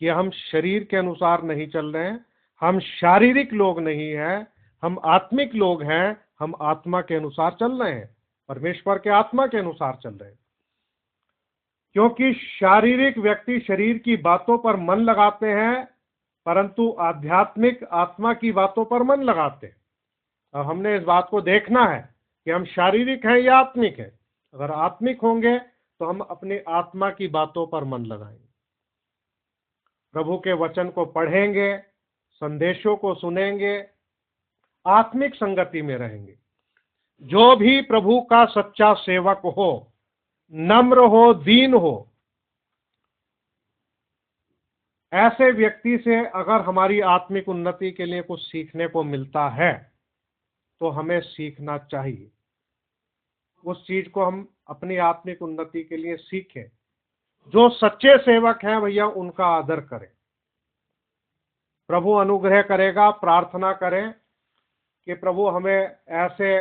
कि हम शरीर के अनुसार नहीं चल रहे हैं, हम शारीरिक लोग नहीं हैं, हम आत्मिक लोग हैं, हम आत्मा के अनुसार चल रहे हैं, परमेश्वर के आत्मा के अनुसार चल रहे हैं। क्योंकि शारीरिक व्यक्ति शरीर की बातों पर मन लगाते हैं, परंतु आध्यात्मिक आत्मा की बातों पर मन लगाते हैं। अब हमने इस बात को देखना है कि हम शारीरिक हैं या आत्मिक हैं। अगर आत्मिक होंगे तो हम अपनी आत्मा की बातों पर मन लगाएंगे, प्रभु के वचन को पढ़ेंगे, संदेशों को सुनेंगे, आत्मिक संगति में रहेंगे। जो भी प्रभु का सच्चा सेवक हो, नम्र हो, दीन हो, ऐसे व्यक्ति से अगर हमारी आत्मिक उन्नति के लिए कुछ सीखने को मिलता है तो हमें सीखना चाहिए। उस चीज को हम अपनी आत्मिक उन्नति के लिए सीखें। जो सच्चे सेवक हैं भैया, उनका आदर करें। प्रभु अनुग्रह करेगा। प्रार्थना करें कि प्रभु हमें ऐसे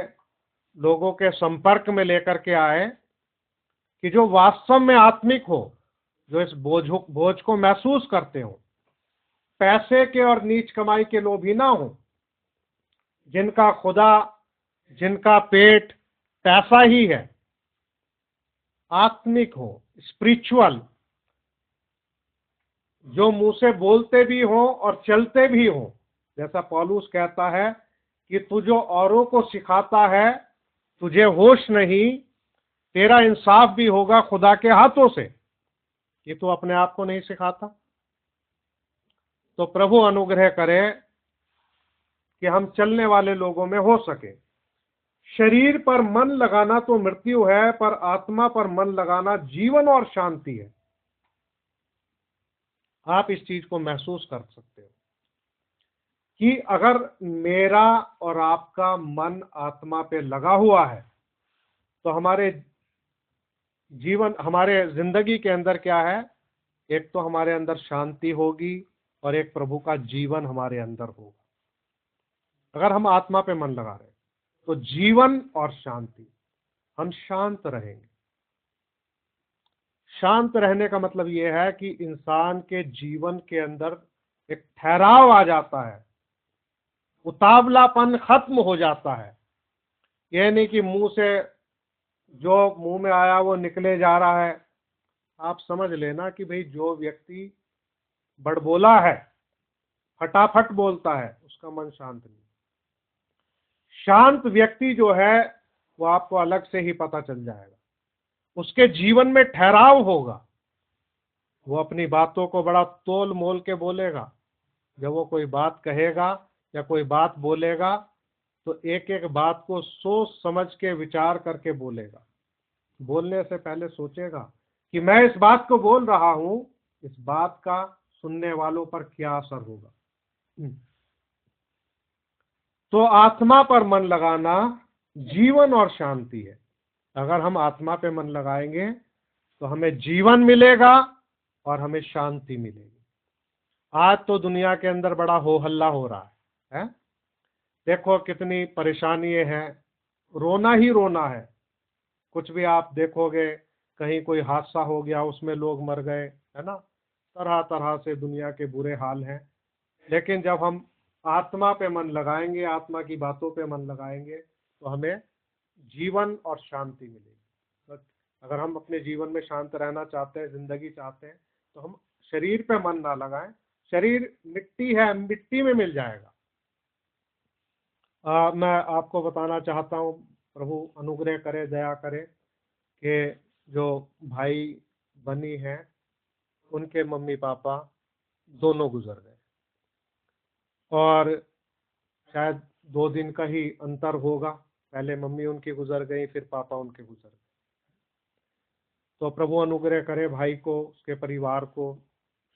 लोगों के संपर्क में लेकर के आए कि जो वास्तव में आत्मिक हो, जो इस बोझ को महसूस करते हो, पैसे के और नीच कमाई के लोभी ना हो, जिनका खुदा, जिनका पेट पैसा ही है, आत्मिक हो, स्पिरिचुअल, जो मुंह से बोलते भी हो और चलते भी हो। जैसा पौलुस कहता है कि तू जो औरों को सिखाता है, तुझे होश नहीं, तेरा इंसाफ भी होगा खुदा के हाथों से, कि तू अपने आप को नहीं सिखाता। तो प्रभु अनुग्रह करे कि हम चलने वाले लोगों में हो सके। शरीर पर मन लगाना तो मृत्यु है, पर आत्मा पर मन लगाना जीवन और शांति है। आप इस चीज को महसूस कर सकते हो कि अगर मेरा और आपका मन आत्मा पे लगा हुआ है तो हमारे जीवन, हमारे जिंदगी के अंदर क्या है, एक तो हमारे अंदर शांति होगी और एक प्रभु का जीवन हमारे अंदर होगा। अगर हम आत्मा पे मन लगा रहे हैं तो जीवन और शांति, हम शांत रहेंगे। शांत रहने का मतलब यह है कि इंसान के जीवन के अंदर एक ठहराव आ जाता है, उतावलापन खत्म हो जाता है। यह नहीं कि मुंह से जो मुंह में आया वो निकले जा रहा है। आप समझ लेना कि भाई जो व्यक्ति बड़बोला है, फटाफट बोलता है, उसका मन शांत नहीं। शांत व्यक्ति जो है वो आपको अलग से ही पता चल जाएगा। उसके जीवन में ठहराव होगा। वो अपनी बातों को बड़ा तोल मोल के बोलेगा। जब वो कोई बात कहेगा या कोई बात बोलेगा तो एक एक बात को सोच समझ के विचार करके बोलेगा। बोलने से पहले सोचेगा कि मैं इस बात को बोल रहा हूं, इस बात का सुनने वालों पर क्या असर होगा। तो आत्मा पर मन लगाना जीवन और शांति है। अगर हम आत्मा पे मन लगाएंगे तो हमें जीवन मिलेगा और हमें शांति मिलेगी। आज तो दुनिया के अंदर बड़ा हो हल्ला हो रहा है? देखो कितनी परेशानियां हैं, रोना ही रोना है। कुछ भी आप देखोगे, कहीं कोई हादसा हो गया, उसमें लोग मर गए, है ना, तरह तरह से दुनिया के बुरे हाल हैं। लेकिन जब हम आत्मा पे मन लगाएंगे, आत्मा की बातों पे मन लगाएंगे तो हमें जीवन और शांति मिलेगी। तो अगर हम अपने जीवन में शांत रहना चाहते हैं, जिंदगी चाहते हैं, तो हम शरीर पे मन ना लगाएं। शरीर मिट्टी है, मिट्टी में मिल जाएगा। मैं आपको बताना चाहता हूँ, प्रभु अनुग्रह करे, दया करे कि जो भाई बनी है, उनके मम्मी पापा दोनों गुजर गए और शायद 2 दिन का ही अंतर होगा। पहले मम्मी उनकी गुजर गई, फिर पापा उनके गुजर गए। तो प्रभु अनुग्रह करे भाई को, उसके परिवार को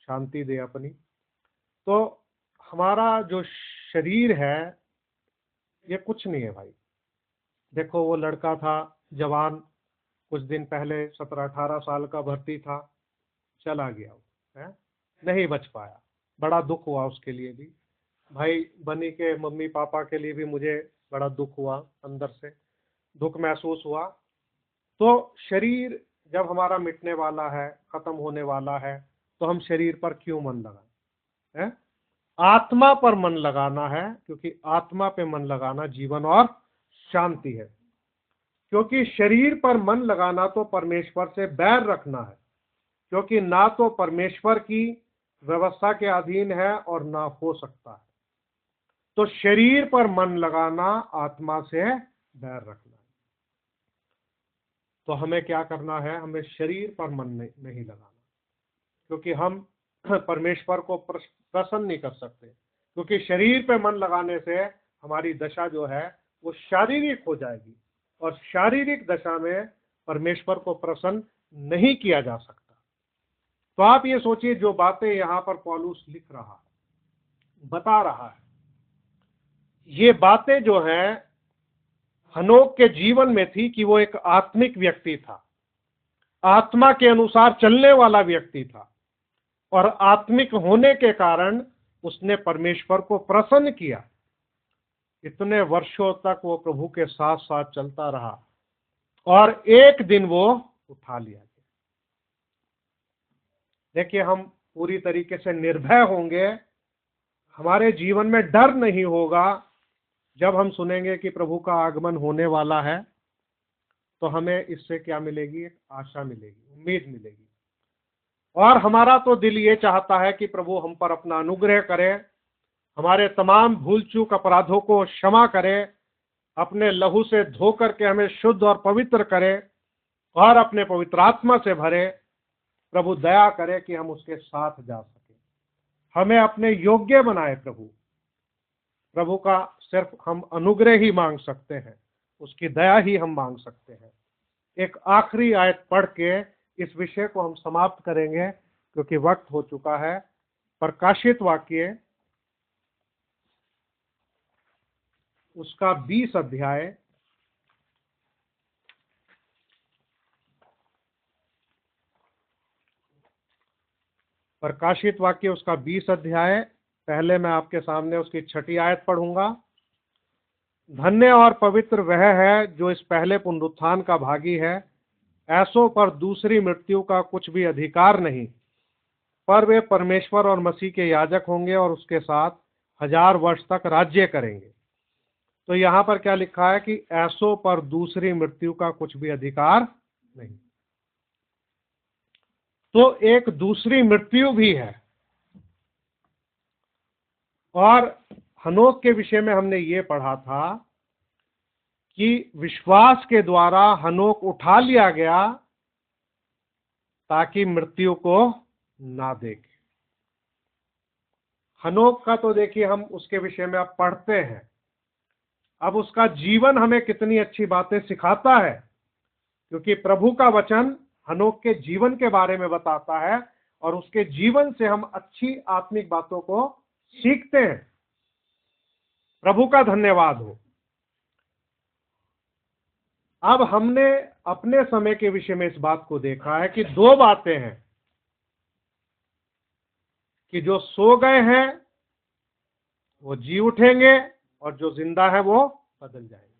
शांति दे अपनी। तो हमारा जो शरीर है ये कुछ नहीं है भाई। देखो वो लड़का था जवान, कुछ दिन पहले 17-18 साल का भर्ती था, चला गया वो, है, नहीं बच पाया। बड़ा दुख हुआ उसके लिए भी, भाई बनी के मम्मी पापा के लिए भी मुझे बड़ा दुख हुआ, अंदर से दुख महसूस हुआ। तो शरीर जब हमारा मिटने वाला है, खत्म होने वाला है, तो हम शरीर पर क्यों मन लगाएं? आत्मा पर मन लगाना है, क्योंकि आत्मा पे मन लगाना जीवन और शांति है। क्योंकि शरीर पर मन लगाना तो परमेश्वर से बैर रखना है, क्योंकि ना तो परमेश्वर की व्यवस्था के अधीन है और ना हो सकता है। तो शरीर पर मन लगाना आत्मा से बैर रखना है। तो हमें क्या करना है? हमें शरीर पर मन नहीं लगाना, क्योंकि हम परमेश्वर को प्रसन्न नहीं कर सकते, क्योंकि शरीर पे मन लगाने से हमारी दशा जो है वो शारीरिक हो जाएगी, और शारीरिक दशा में परमेश्वर को प्रसन्न नहीं किया जा सकता। तो आप ये सोचिए, जो बातें यहां पर पौलुस लिख रहा है, बता रहा है, ये बातें जो है हनोक के जीवन में थी कि वो एक आत्मिक व्यक्ति था, आत्मा के अनुसार चलने वाला व्यक्ति था, और आत्मिक होने के कारण उसने परमेश्वर को प्रसन्न किया। इतने वर्षों तक वो प्रभु के साथ साथ चलता रहा, और एक दिन वो उठा लिया गया। देखिए, हम पूरी तरीके से निर्भय होंगे, हमारे जीवन में डर नहीं होगा। जब हम सुनेंगे कि प्रभु का आगमन होने वाला है, तो हमें इससे क्या मिलेगी? एक आशा मिलेगी, उम्मीद मिलेगी। और हमारा तो दिल ये चाहता है कि प्रभु हम पर अपना अनुग्रह करे, हमारे तमाम भूल चूक अपराधों को क्षमा करे, अपने लहू से धो करके हमें शुद्ध और पवित्र करे, और अपने पवित्र आत्मा से भरे। प्रभु दया करे कि हम उसके साथ जा सके, हमें अपने योग्य बनाए। प्रभु का सिर्फ हम अनुग्रह ही मांग सकते हैं, उसकी दया ही हम मांग सकते हैं। एक आखिरी आयत पढ़ के इस विषय को हम समाप्त करेंगे, क्योंकि वक्त हो चुका है। प्रकाशित वाक्य उसका 20 अध्याय, प्रकाशित वाक्य उसका 20 अध्याय। पहले मैं आपके सामने उसकी 6ठी आयत पढ़ूंगा। धन्य और पवित्र वह है जो इस पहले पुनरुत्थान का भागी है। ऐसों पर दूसरी मृत्यु का कुछ भी अधिकार नहीं, पर वे परमेश्वर और मसीह के याजक होंगे और उसके साथ 1000 वर्ष तक राज्य करेंगे। तो यहां पर क्या लिखा है कि ऐसों पर दूसरी मृत्यु का कुछ भी अधिकार नहीं। तो एक दूसरी मृत्यु भी है। और हनोक के विषय में हमने ये पढ़ा था कि विश्वास के द्वारा हनोक उठा लिया गया ताकि मृत्यु को ना देखे। हनोक का तो देखिए, हम उसके विषय में अब पढ़ते हैं। अब उसका जीवन हमें कितनी अच्छी बातें सिखाता है, क्योंकि प्रभु का वचन हनोक के जीवन के बारे में बताता है, और उसके जीवन से हम अच्छी आत्मिक बातों को सीखते हैं। प्रभु का धन्यवाद हो। अब हमने अपने समय के विषय में इस बात को देखा है कि 2 बातें हैं, कि जो सो गए हैं वो जी उठेंगे, और जो जिंदा है वो बदल जाएंगे।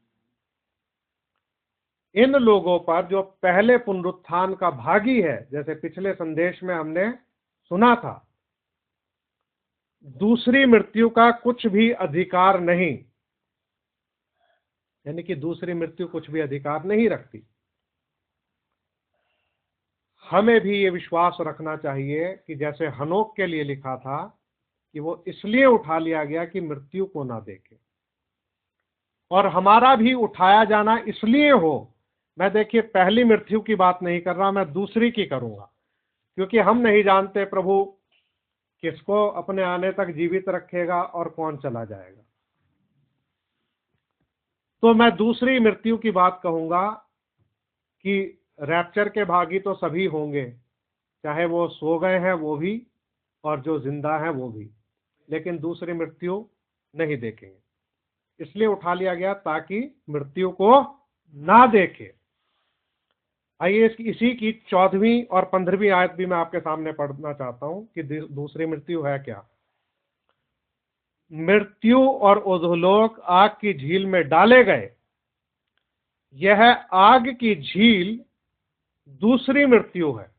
इन लोगों पर जो पहले पुनरुत्थान का भागी है, जैसे पिछले संदेश में हमने सुना था, दूसरी मृत्यु का कुछ भी अधिकार नहीं, यानी कि दूसरी मृत्यु कुछ भी अधिकार नहीं रखती। हमें भी ये विश्वास रखना चाहिए कि जैसे हनोक के लिए लिखा था कि वो इसलिए उठा लिया गया कि मृत्यु को ना देखे, और हमारा भी उठाया जाना इसलिए हो। मैं देखिए पहली मृत्यु की बात नहीं कर रहा, मैं दूसरी की करूंगा, क्योंकि हम नहीं जानते प्रभु किसको अपने आने तक जीवित रखेगा और कौन चला जाएगा। तो मैं दूसरी मृत्यु की बात कहूंगा कि रैप्चर के भागी तो सभी होंगे, चाहे वो सो गए हैं वो भी, और जो जिंदा है वो भी, लेकिन दूसरी मृत्यु नहीं देखेंगे। इसलिए उठा लिया गया ताकि मृत्यु को ना देखे। आइए इसी की 14वीं और 15वीं आयत भी मैं आपके सामने पढ़ना चाहता हूं कि दूसरी मृत्यु है क्या। मृत्यु और अधोलोक आग की झील में डाले गए। यह आग की झील दूसरी मृत्यु है।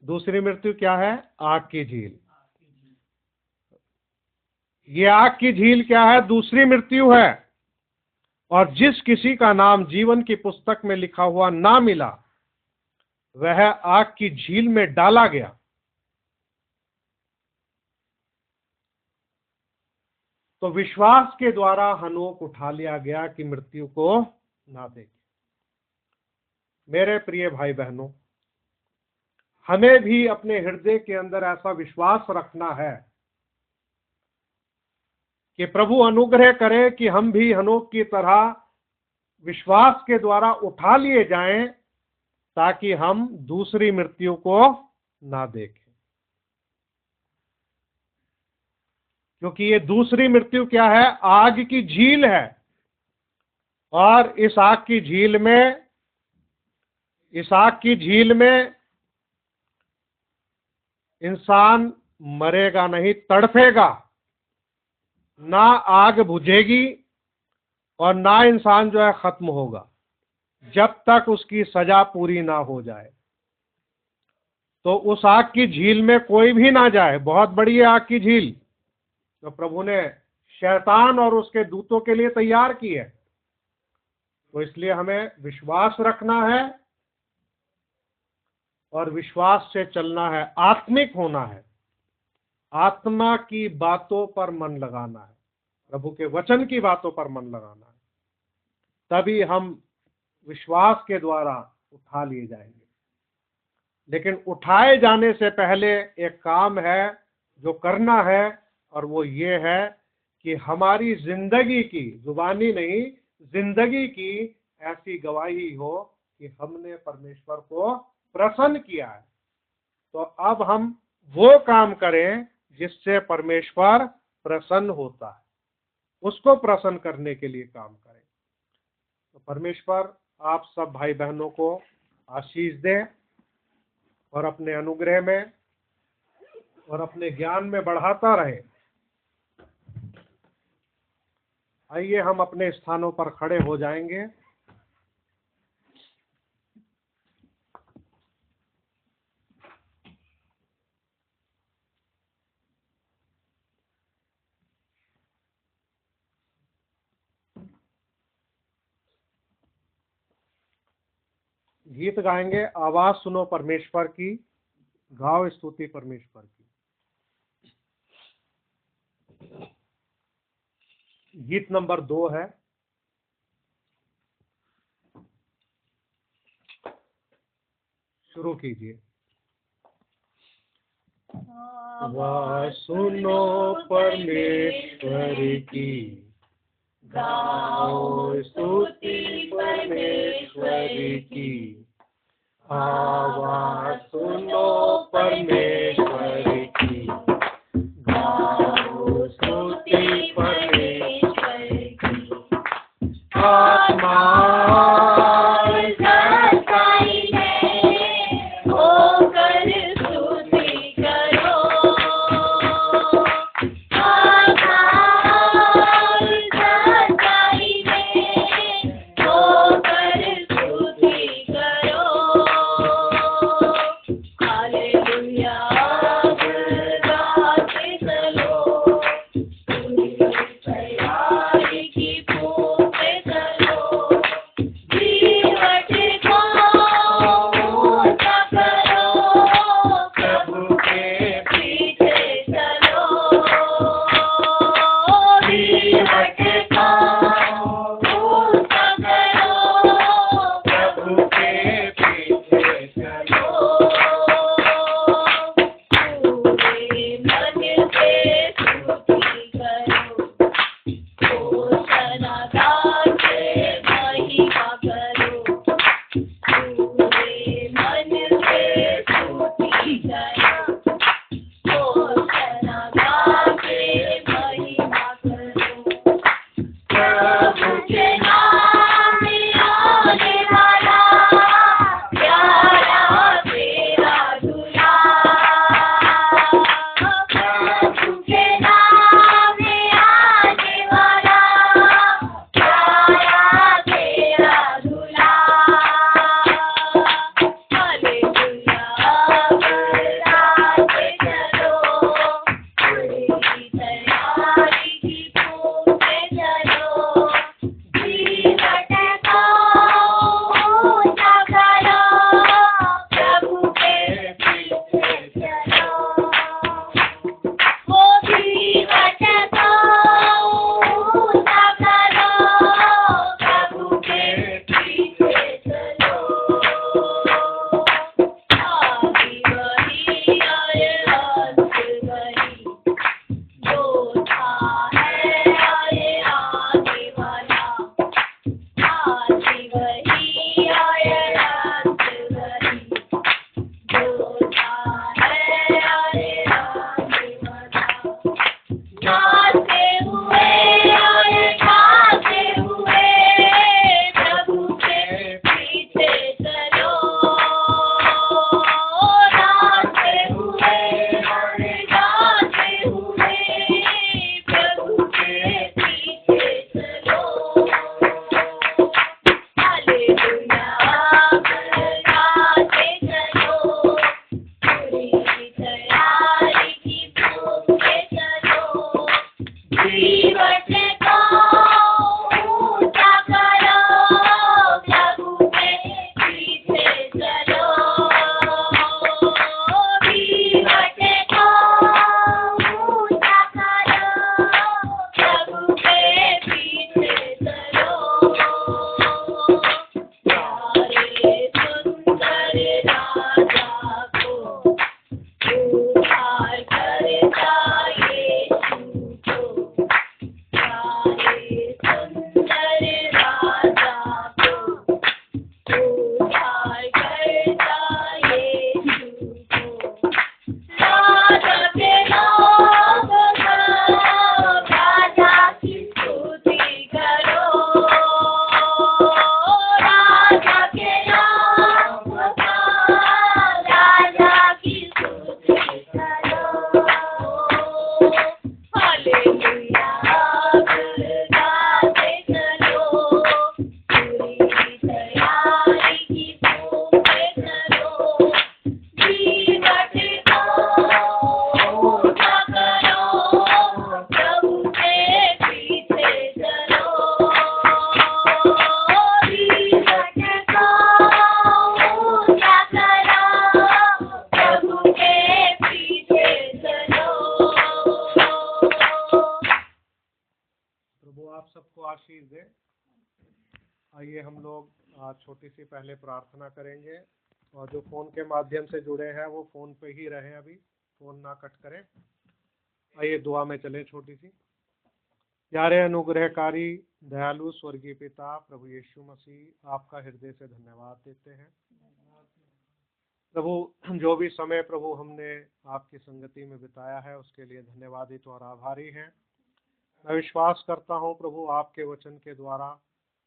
दूसरी मृत्यु क्या है? आग की झील। ये आग की झील क्या है? दूसरी मृत्यु है। और जिस किसी का नाम जीवन की पुस्तक में लिखा हुआ ना मिला, वह आग की झील में डाला गया। तो विश्वास के द्वारा हनोक उठा लिया गया कि मृत्यु को ना देखे। मेरे प्रिय भाई बहनों, हमें भी अपने हृदय के अंदर ऐसा विश्वास रखना है कि प्रभु अनुग्रह करे कि हम भी हनोक की तरह विश्वास के द्वारा उठा लिए जाएं, ताकि हम दूसरी मृत्यु को ना देखें। क्योंकि ये दूसरी मृत्यु क्या है? आग की झील है। और इस आग की झील में इंसान मरेगा नहीं, तड़फेगा। ना आग बुझेगी और ना इंसान जो है खत्म होगा, जब तक उसकी सजा पूरी ना हो जाए। तो उस आग की झील में कोई भी ना जाए। बहुत बड़ी है आग की झील, तो प्रभु ने शैतान और उसके दूतों के लिए तैयार की है। तो इसलिए हमें विश्वास रखना है और विश्वास से चलना है, आत्मिक होना है, आत्मा की बातों पर मन लगाना है, प्रभु के वचन की बातों पर मन लगाना है। तभी हम विश्वास के द्वारा उठा लिए जाएंगे। लेकिन उठाए जाने से पहले एक काम है जो करना है, और वो ये है कि हमारी जिंदगी की, जुबानी नहीं, जिंदगी की ऐसी गवाही हो कि हमने परमेश्वर को प्रसन्न किया है। तो अब हम वो काम करें जिससे परमेश्वर प्रसन्न होता है, उसको प्रसन्न करने के लिए काम करें। तो परमेश्वर आप सब भाई बहनों को आशीष दे और अपने अनुग्रह में और अपने ज्ञान में बढ़ाता रहे। आइए हम अपने स्थानों पर खड़े हो जाएंगे। गीत गाएंगे, आवाज सुनो परमेश्वर की, गाओ स्तुति परमेश्वर की। गीत नंबर 2 है। शुरू कीजिए। आवाज सुनो परमेश्वर की, गाओ स्तुति परमेश्वर की। आवाज सुनो परमेश्वर की, गाओ स्तुति परमेश्वर की। आत्मा Hallelujah. प्रभु आप सबको आशीष दे। आइए हम लोग आज छोटी सी पहले प्रार्थना करेंगे, और जो फ़ोन के माध्यम से जुड़े हैं वो फ़ोन पे ही रहें, अभी फ़ोन ना कट करें। आइए दुआ में चलें छोटी सी। प्यारे अनुग्रहकारी दयालु स्वर्गीय पिता प्रभु यीशु मसीह, आपका हृदय से धन्यवाद देते हैं प्रभु। जो भी समय प्रभु हमने आपकी संगति में बिताया है उसके लिए धन्यवादित और आभारी हैं। मैं विश्वास करता हूँ प्रभु आपके वचन के द्वारा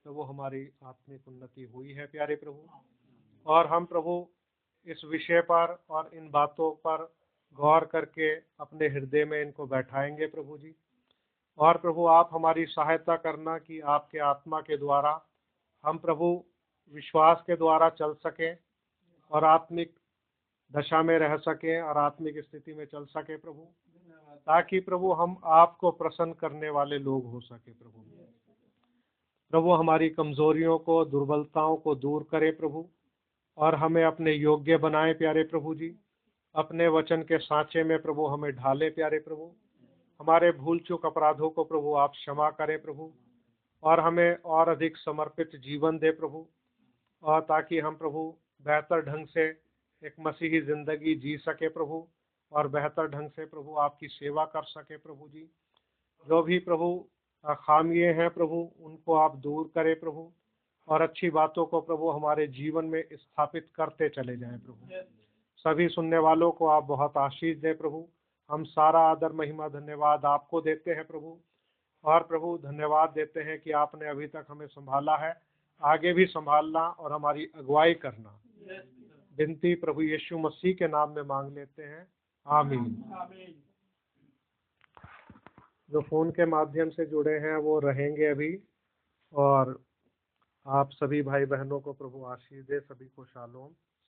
प्रभु हमारी आत्मिक उन्नति हुई है प्यारे प्रभु, और हम प्रभु इस विषय पर और इन बातों पर गौर करके अपने हृदय में इनको बैठाएंगे प्रभु जी। और प्रभु आप हमारी सहायता करना कि आपके आत्मा के द्वारा हम प्रभु विश्वास के द्वारा चल सकें और आत्मिक दशा में रह सकें और आत्मिक स्थिति में चल सके प्रभु, ताकि प्रभु हम आपको प्रसन्न करने वाले लोग हो सके प्रभु। प्रभु हमारी कमजोरियों को, दुर्बलताओं को दूर करे प्रभु, और हमें अपने योग्य बनाए प्यारे प्रभु जी। अपने वचन के सांचे में प्रभु हमें ढाले प्यारे प्रभु। हमारे भूल चूक अपराधों को प्रभु आप क्षमा करें प्रभु, और हमें और अधिक समर्पित जीवन दे प्रभु, और ताकि हम प्रभु बेहतर ढंग से एक मसीही जिंदगी जी सके प्रभु, और बेहतर ढंग से प्रभु आपकी सेवा कर सके प्रभु जी। जो भी प्रभु खामियां हैं प्रभु उनको आप दूर करें प्रभु, और अच्छी बातों को प्रभु हमारे जीवन में स्थापित करते चले जाएं प्रभु। सभी सुनने वालों को आप बहुत आशीष दें प्रभु। हम सारा आदर महिमा धन्यवाद आपको देते हैं प्रभु, और प्रभु धन्यवाद देते हैं कि आपने अभी तक हमें संभाला है, आगे भी संभालना और हमारी अगुवाई करना। विनती प्रभु यीशु मसीह के नाम में मांग लेते हैं, आमीन। जो फ़ोन के माध्यम से जुड़े हैं वो रहेंगे अभी, और आप सभी भाई बहनों को प्रभु आशीष दे, सभी को शालोम।